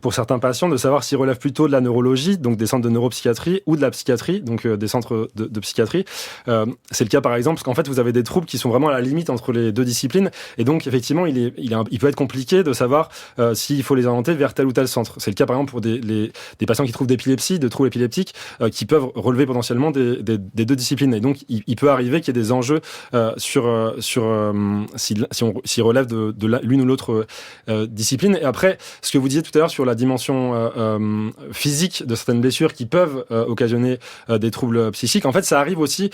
pour certains patients de savoir s'ils relèvent plutôt de la neurologie, donc des centres de neuropsychiatrie, ou de la psychiatrie, donc des centres de psychiatrie. C'est le cas, par exemple, parce qu'en fait, vous avez des troubles qui sont vraiment à la limite entre les deux disciplines. Et donc, effectivement, il peut être compliqué de savoir s'il faut les orienter vers tel ou tel centre. C'est le cas, par exemple, pour des patients qui trouffent d'épilepsie, de troubles épileptiques, qui peuvent relever potentiellement des deux disciplines. Et donc, il peut arriver qu'il y ait des enjeux s'ils relèvent de l'une ou l'autre discipline. Et après, ce que vous disiez tout à l'heure sur la dimension physique de certaines blessures qui peuvent occasionner des troubles psychiques, en fait, ça arrive aussi.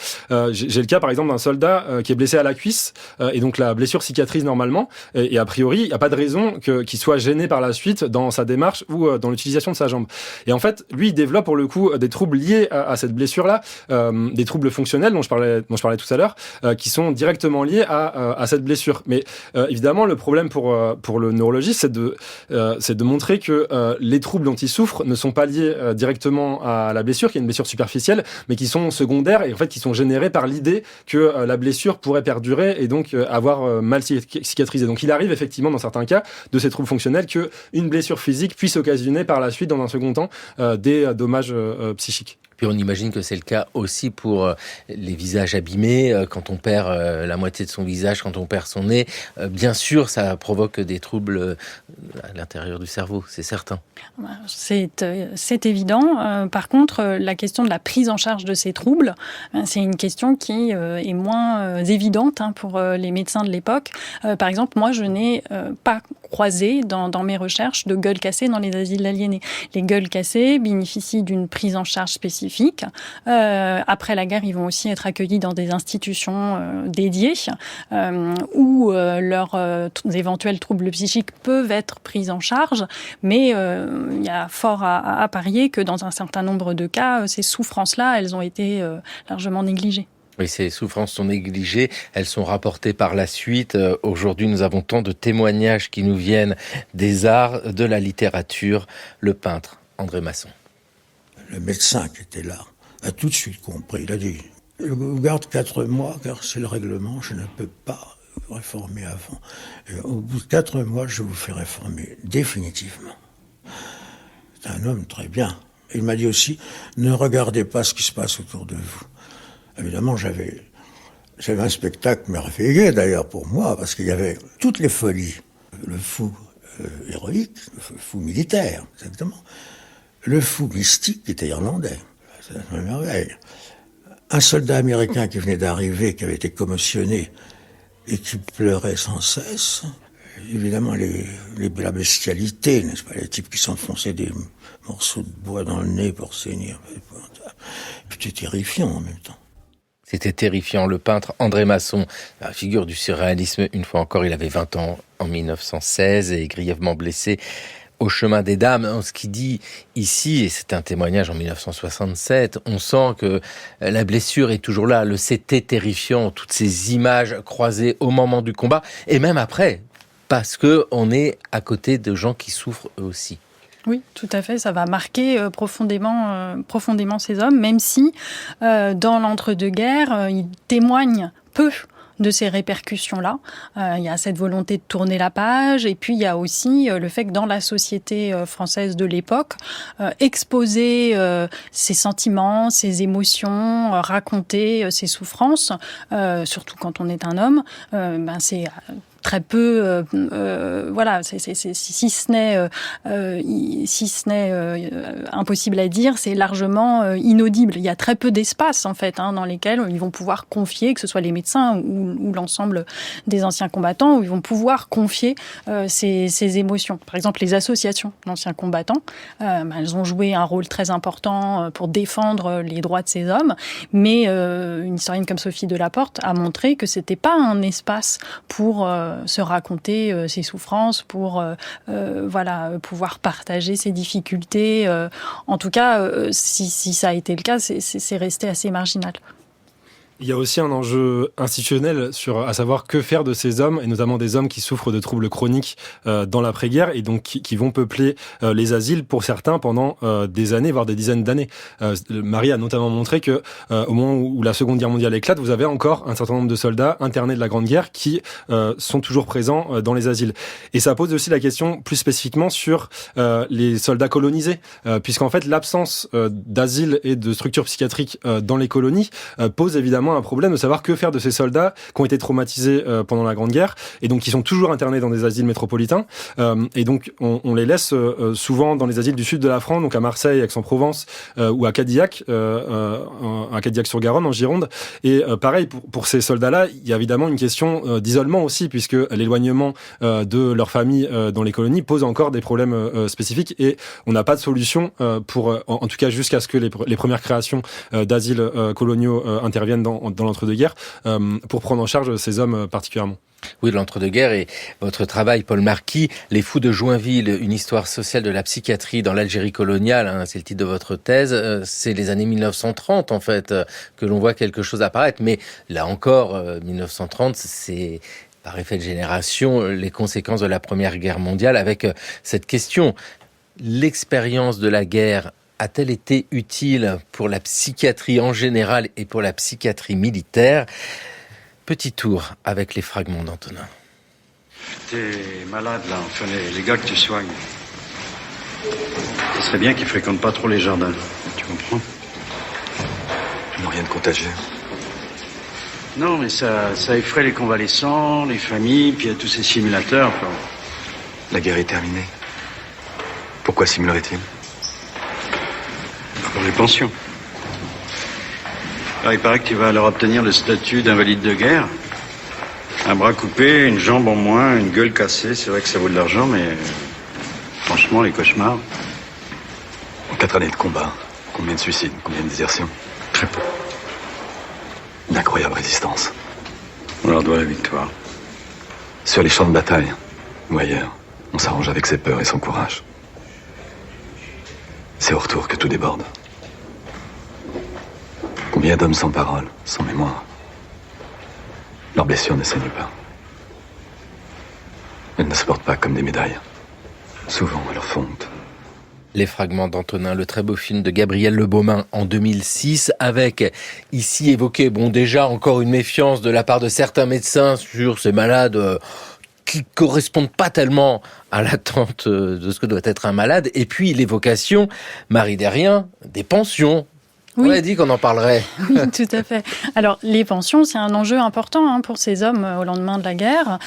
J'ai le cas, par exemple, d'un soldat qui est blessé à la cuisse, et donc la blessure cicatrise normalement, et a priori, il n'y a pas de raison qu'il soit gêné par la suite dans sa démarche ou dans l'utilisation de sa jambe. Et en fait, lui, il développe pour le coup des troubles liés à cette blessure-là, des troubles fonctionnels dont je parlais tout à l'heure, qui sont directement liés à cette blessure. Mais évidemment, le problème pour le neurologiste, c'est de montrer que les troubles dont il souffre ne sont pas liés directement à la blessure, qui est une blessure superficielle, mais qui sont secondaires et en fait qui sont générés par l'idée que la blessure pourrait perdurer et donc avoir mal cicatrisé. Donc il arrive effectivement dans certains cas de ces troubles fonctionnels qu'une blessure physique puisse occasionner par la suite, dans un second temps, des dommages psychiques. Puis on imagine que c'est le cas aussi pour les visages abîmés, quand on perd la moitié de son visage, quand on perd son nez. Bien sûr, ça provoque des troubles à l'intérieur du cerveau, c'est certain. C'est évident. Par contre, la question de la prise en charge de ces troubles, c'est une question qui est moins évidente pour les médecins de l'époque. Par exemple, moi, je n'ai pas croisé dans mes recherches de gueules cassées dans les asiles aliénés. Les gueules cassées bénéficient d'une prise en charge spécifique scientifiques. Après la guerre, ils vont aussi être accueillis dans des institutions dédiées où leurs éventuels troubles psychiques peuvent être pris en charge, mais il y a fort à parier que dans un certain nombre de cas, ces souffrances-là, elles ont été largement négligées. Oui, ces souffrances sont négligées, elles sont rapportées par la suite. Aujourd'hui, nous avons tant de témoignages qui nous viennent des arts, de la littérature. Le peintre André Masson. Le médecin qui était là a tout de suite compris. Il a dit « Je vous garde 4 mois car c'est le règlement, je ne peux pas vous réformer avant. Et au bout de 4 mois, je vous fais réformer définitivement. » C'est un homme très bien. Il m'a dit aussi « Ne regardez pas ce qui se passe autour de vous. » Évidemment, j'avais un spectacle merveilleux d'ailleurs pour moi, parce qu'il y avait toutes les folies. Le fou héroïque, le fou militaire, exactement. Le fou mystique qui était irlandais. C'est une merveille. Un soldat américain qui venait d'arriver, qui avait été commotionné et qui pleurait sans cesse. Évidemment, la bestialité, n'est-ce pas, les types qui s'enfonçaient des morceaux de bois dans le nez pour saigner. C'était terrifiant en même temps. C'était terrifiant. Le peintre André Masson, la figure du surréalisme, une fois encore, il avait 20 ans en 1916 et grièvement blessé au chemin des Dames. Ce qu'il dit ici, et c'est un témoignage en 1967, on sent que la blessure est toujours là. C'était terrifiant, toutes ces images croisées au moment du combat et même après, parce que on est à côté de gens qui souffrent eux aussi. Oui, tout à fait. Ça va marquer profondément ces hommes, même si dans l'entre-deux-guerres, ils témoignent peu de ces répercussions-là. Il y a cette volonté de tourner la page, et puis il y a aussi le fait que dans la société française de l'époque, exposer ses sentiments, ses émotions, raconter ses souffrances, surtout quand on est un homme, c'est très peu, si ce n'est impossible à dire, c'est largement inaudible. Il y a très peu d'espace en fait, dans lesquels ils vont pouvoir confier, que ce soit les médecins ou l'ensemble des anciens combattants, où ils vont pouvoir confier ces émotions. Par exemple, les associations d'anciens combattants, elles ont joué un rôle très important pour défendre les droits de ces hommes, mais une historienne comme Sophie Delaporte a montré que c'était pas un espace pour se raconter ses souffrances, pour pouvoir partager ses difficultés. En tout cas, si ça a été le cas, c'est resté assez marginal. Il y a aussi un enjeu institutionnel à savoir que faire de ces hommes, et notamment des hommes qui souffrent de troubles chroniques dans l'après-guerre, et donc qui vont peupler les asiles pour certains pendant des années, voire des dizaines d'années. Marie a notamment montré que au moment où la Seconde Guerre mondiale éclate, vous avez encore un certain nombre de soldats internés de la Grande Guerre qui sont toujours présents dans les asiles. Et ça pose aussi la question plus spécifiquement sur les soldats colonisés, puisqu'en fait l'absence d'asile et de structures psychiatriques dans les colonies pose évidemment un problème de savoir que faire de ces soldats qui ont été traumatisés pendant la Grande Guerre et donc qui sont toujours internés dans des asiles métropolitains. Et donc on les laisse souvent dans les asiles du sud de la France, donc à Marseille, Aix-en-Provence ou à Cadillac, à Cadillac-sur-Garonne en Gironde. Et pareil pour ces soldats-là, il y a évidemment une question d'isolement aussi, puisque l'éloignement de leur famille dans les colonies pose encore des problèmes spécifiques et on n'a pas de solution pour, en tout cas jusqu'à ce que les premières créations d'asiles coloniaux interviennent dans l'entre-deux-guerres pour prendre en charge ces hommes particulièrement. Oui, de l'entre-deux-guerres et votre travail, Paul Marquis, Les Fous de Joinville, une histoire sociale de la psychiatrie dans l'Algérie coloniale, c'est le titre de votre thèse, c'est les années 1930 en fait que l'on voit quelque chose apparaître, mais là encore, 1930, c'est par effet de génération les conséquences de la Première Guerre mondiale avec cette question, l'expérience de la guerre a-t-elle été utile pour la psychiatrie en général et pour la psychiatrie militaire ? Petit tour avec les fragments d'Antonin. T'es malade là, enfin les gars que tu soignes. Ce serait bien qu'ils fréquentent pas trop les jardins, tu comprends ? Ils n'ont rien de contagieux. Non, mais ça effraie les convalescents, les familles, puis il y a tous ces simulateurs. Quoi. La guerre est terminée. Pourquoi simulerait-il ? Pour les pensions. Alors, il paraît que tu vas leur obtenir le statut d'invalide de guerre. Un bras coupé, une jambe en moins, une gueule cassée. C'est vrai que ça vaut de l'argent, mais franchement, les cauchemars. En 4 années de combat, Combien de suicides, combien de désertions? Très peu. Une incroyable résistance. On leur doit la victoire. Sur les champs de bataille, ou ailleurs, on s'arrange avec ses peurs et son courage. C'est au retour que tout déborde. Combien d'hommes sans parole, sans mémoire? Leurs blessures ne saignent pas. Elles ne se portent pas comme des médailles. Souvent, elles leur font honte. Les fragments d'Antonin, le très beau film de Gabriel Le Beaumain en 2006, avec ici évoqué, déjà encore une méfiance de la part de certains médecins sur ces malades qui correspondent pas tellement à l'attente de ce que doit être un malade, et puis l'évocation, Marie Derrien, des pensions. Oui. On a dit qu'on en parlerait. Oui, tout à fait. Alors, les pensions, c'est un enjeu important pour ces hommes au lendemain de la guerre.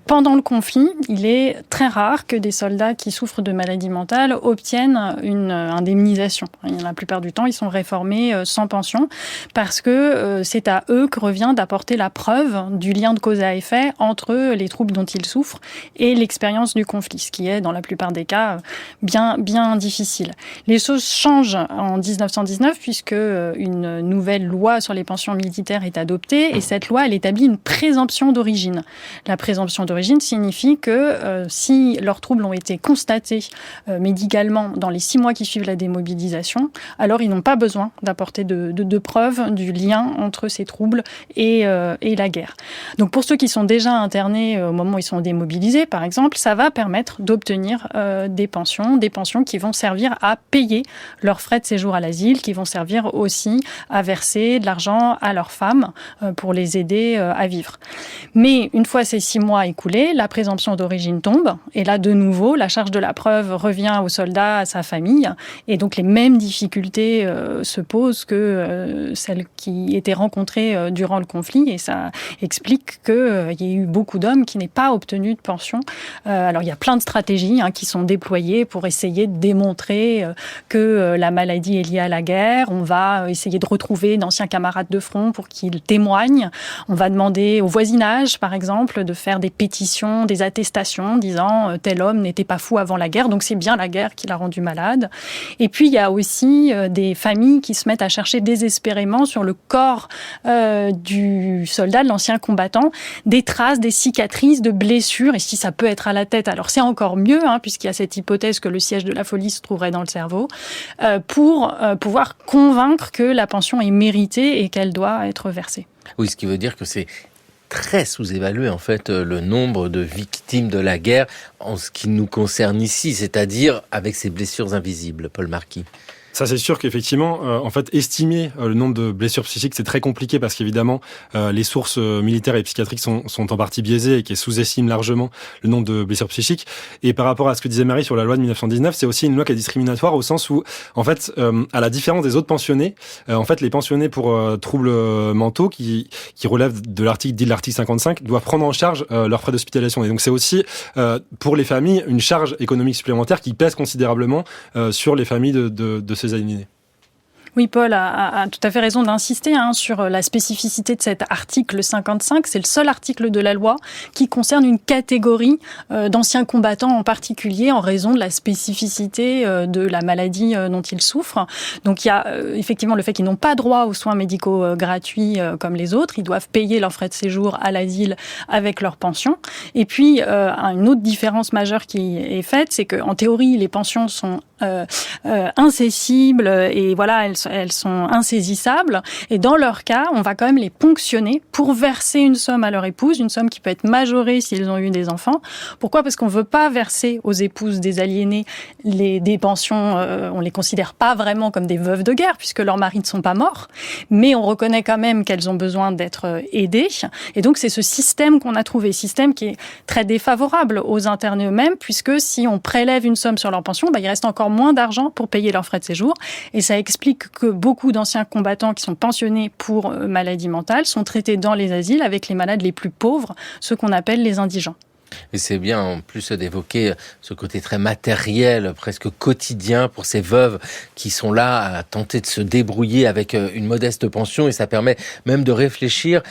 Pendant le conflit, il est très rare que des soldats qui souffrent de maladies mentales obtiennent une indemnisation. La plupart du temps, ils sont réformés sans pension parce que c'est à eux que revient d'apporter la preuve du lien de cause à effet entre les troubles dont ils souffrent et l'expérience du conflit, ce qui est, dans la plupart des cas, bien difficile. Les choses changent en 1919 puisque une nouvelle loi sur les pensions militaires est adoptée et cette loi, elle établit une présomption d'origine. La présomption d'origine signifie que si leurs troubles ont été constatés médicalement dans les 6 mois qui suivent la démobilisation, alors ils n'ont pas besoin d'apporter de preuves du lien entre ces troubles et la guerre. Donc pour ceux qui sont déjà internés au moment où ils sont démobilisés, par exemple, ça va permettre d'obtenir des pensions qui vont servir à payer leurs frais de séjour à l'asile, qui vont servir aussi à verser de l'argent à leurs femmes pour les aider à vivre. Mais une fois ces 6 mois écoulés, la présomption d'origine tombe et là de nouveau la charge de la preuve revient au soldat, à sa famille et donc les mêmes difficultés se posent que celles qui étaient rencontrées durant le conflit et ça explique qu'il y ait eu beaucoup d'hommes qui n'aient pas obtenu de pension. Alors il y a plein de stratégies qui sont déployées pour essayer de démontrer que la maladie est liée à la guerre. On va essayer de retrouver d'anciens camarades de front pour qu'ils témoignent. On va demander au voisinage, par exemple, de faire des pétitions, des attestations disant tel homme n'était pas fou avant la guerre, donc c'est bien la guerre qui l'a rendu malade. Et puis il y a aussi des familles qui se mettent à chercher désespérément sur le corps du soldat, de l'ancien combattant, des traces, des cicatrices, de blessures. Et si ça peut être à la tête, alors c'est encore mieux, puisqu'il y a cette hypothèse que le siège de la folie se trouverait dans le cerveau, pour pouvoir convaincre que la pension est méritée et qu'elle doit être versée. Oui, ce qui veut dire que c'est très sous-évalué en fait le nombre de victimes de la guerre en ce qui nous concerne ici, c'est-à-dire avec ces blessures invisibles, Paul Marquis. Ça, c'est sûr qu'effectivement, en fait, estimer le nombre de blessures psychiques, c'est très compliqué parce qu'évidemment, les sources militaires et psychiatriques sont en partie biaisées et qui sous-estiment largement le nombre de blessures psychiques. Et par rapport à ce que disait Marie sur la loi de 1919, c'est aussi une loi qui est discriminatoire au sens où, en fait, à la différence des autres pensionnés, en fait, les pensionnés pour troubles mentaux qui relèvent de l'article 55 doivent prendre en charge leurs frais d'hospitalisation. Et donc, c'est aussi pour les familles une charge économique supplémentaire qui pèse considérablement sur les familles de ces aliénés. Oui, Paul a tout à fait raison d'insister sur la spécificité de cet article 55. C'est le seul article de la loi qui concerne une catégorie d'anciens combattants en particulier en raison de la spécificité de la maladie dont ils souffrent. Donc il y a effectivement le fait qu'ils n'ont pas droit aux soins médicaux gratuits comme les autres. Ils doivent payer leurs frais de séjour à l'asile avec leur pension. Et puis une autre différence majeure qui est faite, c'est qu'en théorie, les pensions sont incessibles et voilà, elles sont insaisissables. Et dans leur cas, on va quand même les ponctionner pour verser une somme à leur épouse, une somme qui peut être majorée s'ils ont eu des enfants. Pourquoi ? Parce qu'on ne veut pas verser aux épouses des aliénés des pensions, on les considère pas vraiment comme des veuves de guerre puisque leurs maris ne sont pas morts, mais on reconnaît quand même qu'elles ont besoin d'être aidées. Et donc c'est ce système qu'on a trouvé, système qui est très défavorable aux internés eux-mêmes puisque si on prélève une somme sur leur pension, il reste encore moins d'argent pour payer leurs frais de séjour. Et ça explique que beaucoup d'anciens combattants qui sont pensionnés pour maladie mentale sont traités dans les asiles avec les malades les plus pauvres, ceux qu'on appelle les indigents. Et c'est bien en plus d'évoquer ce côté très matériel, presque quotidien pour ces veuves qui sont là à tenter de se débrouiller avec une modeste pension et ça permet même de réfléchir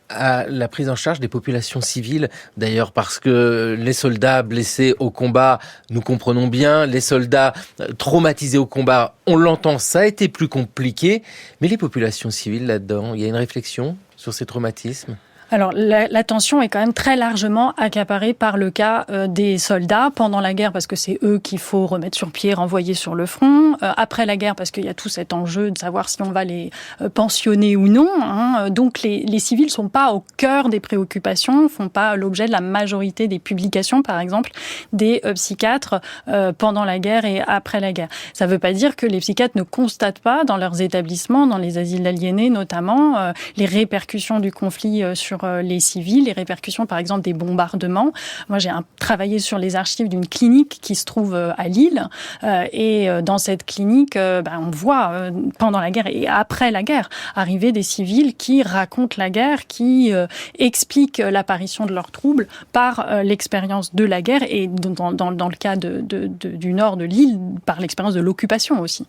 à la prise en charge des populations civiles, d'ailleurs, parce que les soldats blessés au combat, nous comprenons bien, les soldats traumatisés au combat, on l'entend, ça a été plus compliqué, mais les populations civiles là-dedans, il y a une réflexion sur ces traumatismes ? Alors, l'attention est quand même très largement accaparée par le cas des soldats pendant la guerre, parce que c'est eux qu'il faut remettre sur pied, renvoyer sur le front. Après la guerre, parce qu'il y a tout cet enjeu de savoir si on va les pensionner ou non. Donc, les civils sont pas au cœur des préoccupations, font pas l'objet de la majorité des publications, par exemple, des psychiatres pendant la guerre et après la guerre. Ça veut pas dire que les psychiatres ne constatent pas dans leurs établissements, dans les asiles aliénés notamment, les répercussions du conflit sur les civils, les répercussions par exemple des bombardements. Moi j'ai travaillé sur les archives d'une clinique qui se trouve à Lille et dans cette clinique on voit pendant la guerre et après la guerre arriver des civils qui racontent la guerre, qui expliquent l'apparition de leurs troubles par l'expérience de la guerre et dans le cas du nord de Lille par l'expérience de l'occupation aussi.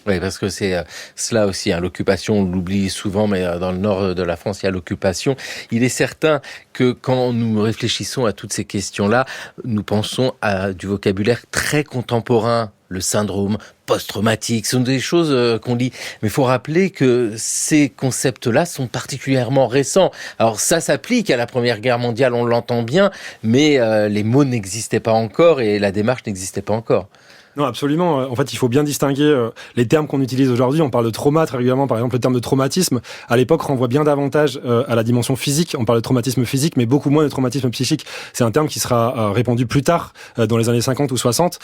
Oui, parce que c'est cela aussi, l'occupation, on l'oublie souvent, mais dans le nord de la France, il y a l'occupation. Il est certain que quand nous réfléchissons à toutes ces questions-là, nous pensons à du vocabulaire très contemporain, le syndrome post-traumatique, ce sont des choses qu'on lit. Mais il faut rappeler que ces concepts-là sont particulièrement récents. Alors ça s'applique à la Première Guerre mondiale, on l'entend bien, mais les mots n'existaient pas encore et la démarche n'existait pas encore. Non, absolument. En fait, il faut bien distinguer les termes qu'on utilise aujourd'hui. On parle de trauma très régulièrement. Par exemple, le terme de traumatisme, à l'époque, renvoie bien davantage à la dimension physique. On parle de traumatisme physique, mais beaucoup moins de traumatisme psychique. C'est un terme qui sera répandu plus tard, dans les années 50 ou 60,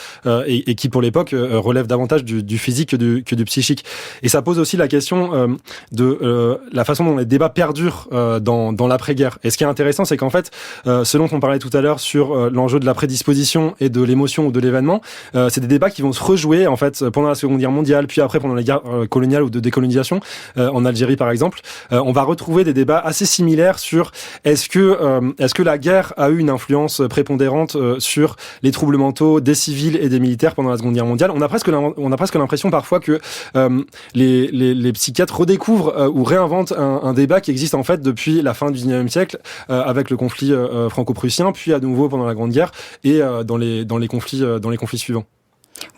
et qui, pour l'époque, relève davantage du physique que du psychique. Et ça pose aussi la question de la façon dont les débats perdurent dans l'après-guerre. Et ce qui est intéressant, c'est qu'en fait, ce dont on parlait tout à l'heure sur l'enjeu de la prédisposition et de l'émotion ou de l'événement, c'est des débats qui vont se rejouer en fait pendant la Seconde Guerre mondiale, puis après pendant les guerres coloniales ou de décolonisation en Algérie par exemple. On va retrouver des débats assez similaires sur est-ce que la guerre a eu une influence prépondérante sur les troubles mentaux des civils et des militaires pendant la Seconde Guerre mondiale. On a presque l'impression parfois que les psychiatres redécouvrent ou réinventent un débat qui existe en fait depuis la fin du 19e siècle avec le conflit franco-prussien, puis à nouveau pendant la Grande Guerre et dans les conflits suivants.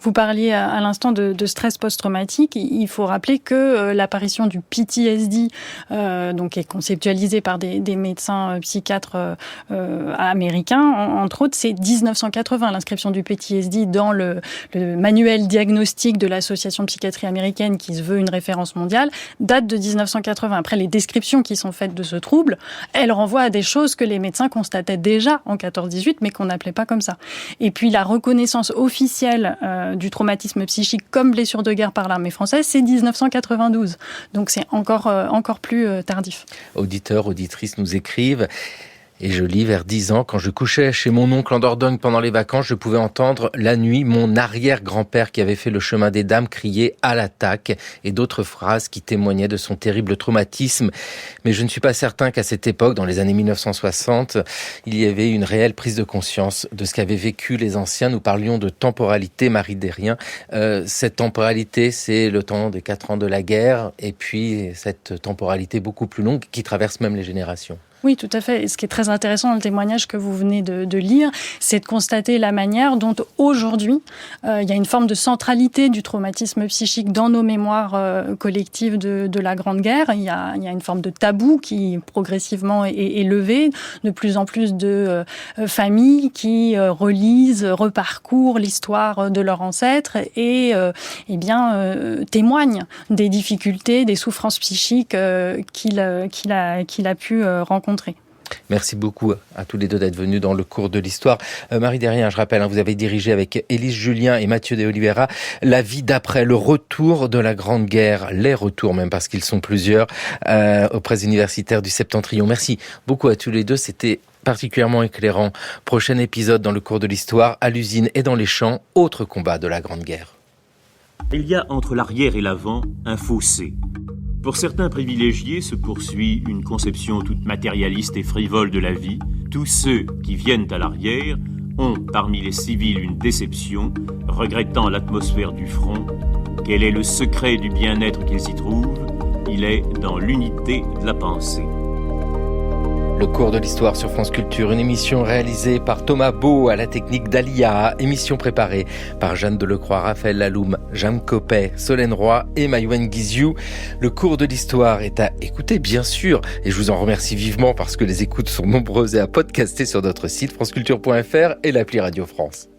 Vous parliez à l'instant de stress post-traumatique. Il faut rappeler que l'apparition du PTSD, donc est conceptualisée par des médecins psychiatres américains, entre autres, c'est 1980. L'inscription du PTSD dans le manuel diagnostique de l'Association de psychiatrie américaine, qui se veut une référence mondiale, date de 1980. Après, les descriptions qui sont faites de ce trouble, elles renvoient à des choses que les médecins constataient déjà en 14-18, mais qu'on n'appelait pas comme ça. Et puis, la reconnaissance officielle du traumatisme psychique comme blessure de guerre par l'armée française, c'est 1992. Donc c'est encore plus tardif. Auditeurs, auditrices nous écrivent. Et je lis, vers 10 ans, quand je couchais chez mon oncle en Dordogne pendant les vacances, je pouvais entendre la nuit mon arrière-grand-père qui avait fait le chemin des dames crier « à l'attaque » et d'autres phrases qui témoignaient de son terrible traumatisme. Mais je ne suis pas certain qu'à cette époque, dans les années 1960, il y avait une réelle prise de conscience de ce qu'avaient vécu les anciens. Nous parlions de temporalité, Marie Derrien. Cette temporalité, c'est le temps des 4 ans de la guerre et puis cette temporalité beaucoup plus longue qui traverse même les générations. Oui, tout à fait. Et ce qui est très intéressant dans le témoignage que vous venez de lire, c'est de constater la manière dont aujourd'hui, il y a une forme de centralité du traumatisme psychique dans nos mémoires collectives de la Grande Guerre. Il y a une forme de tabou qui progressivement est levé. De plus en plus de familles qui relisent, reparcourent l'histoire de leurs ancêtres et témoignent des difficultés, des souffrances psychiques qu'il a pu rencontrer. Merci beaucoup à tous les deux d'être venus dans le cours de l'histoire. Marie Derrien, je rappelle, vous avez dirigé avec Élise Julien et Mathieu de Oliveira la vie d'après, le retour de la Grande Guerre, les retours même parce qu'ils sont plusieurs, aux presses universitaires du Septentrion. Merci beaucoup à tous les deux, c'était particulièrement éclairant. Prochain épisode dans le cours de l'histoire, à l'usine et dans les champs, autre combat de la Grande Guerre. Il y a entre l'arrière et l'avant un fossé. Pour certains privilégiés se poursuit une conception toute matérialiste et frivole de la vie. Tous ceux qui viennent à l'arrière ont parmi les civils une déception, regrettant l'atmosphère du front. Quel est le secret du bien-être qu'ils y trouvent ? Il est dans l'unité de la pensée. Le cours de l'histoire sur France Culture, une émission réalisée par Thomas Beau à la technique d'Alia, émission préparée par Jeanne Delecroix, Raphaël Laloum, Jeanne Copet, Solène Roy et Maïwen Guizhou. Le cours de l'histoire est à écouter bien sûr, et je vous en remercie vivement parce que les écoutes sont nombreuses et à podcaster sur notre site franceculture.fr et l'appli Radio France.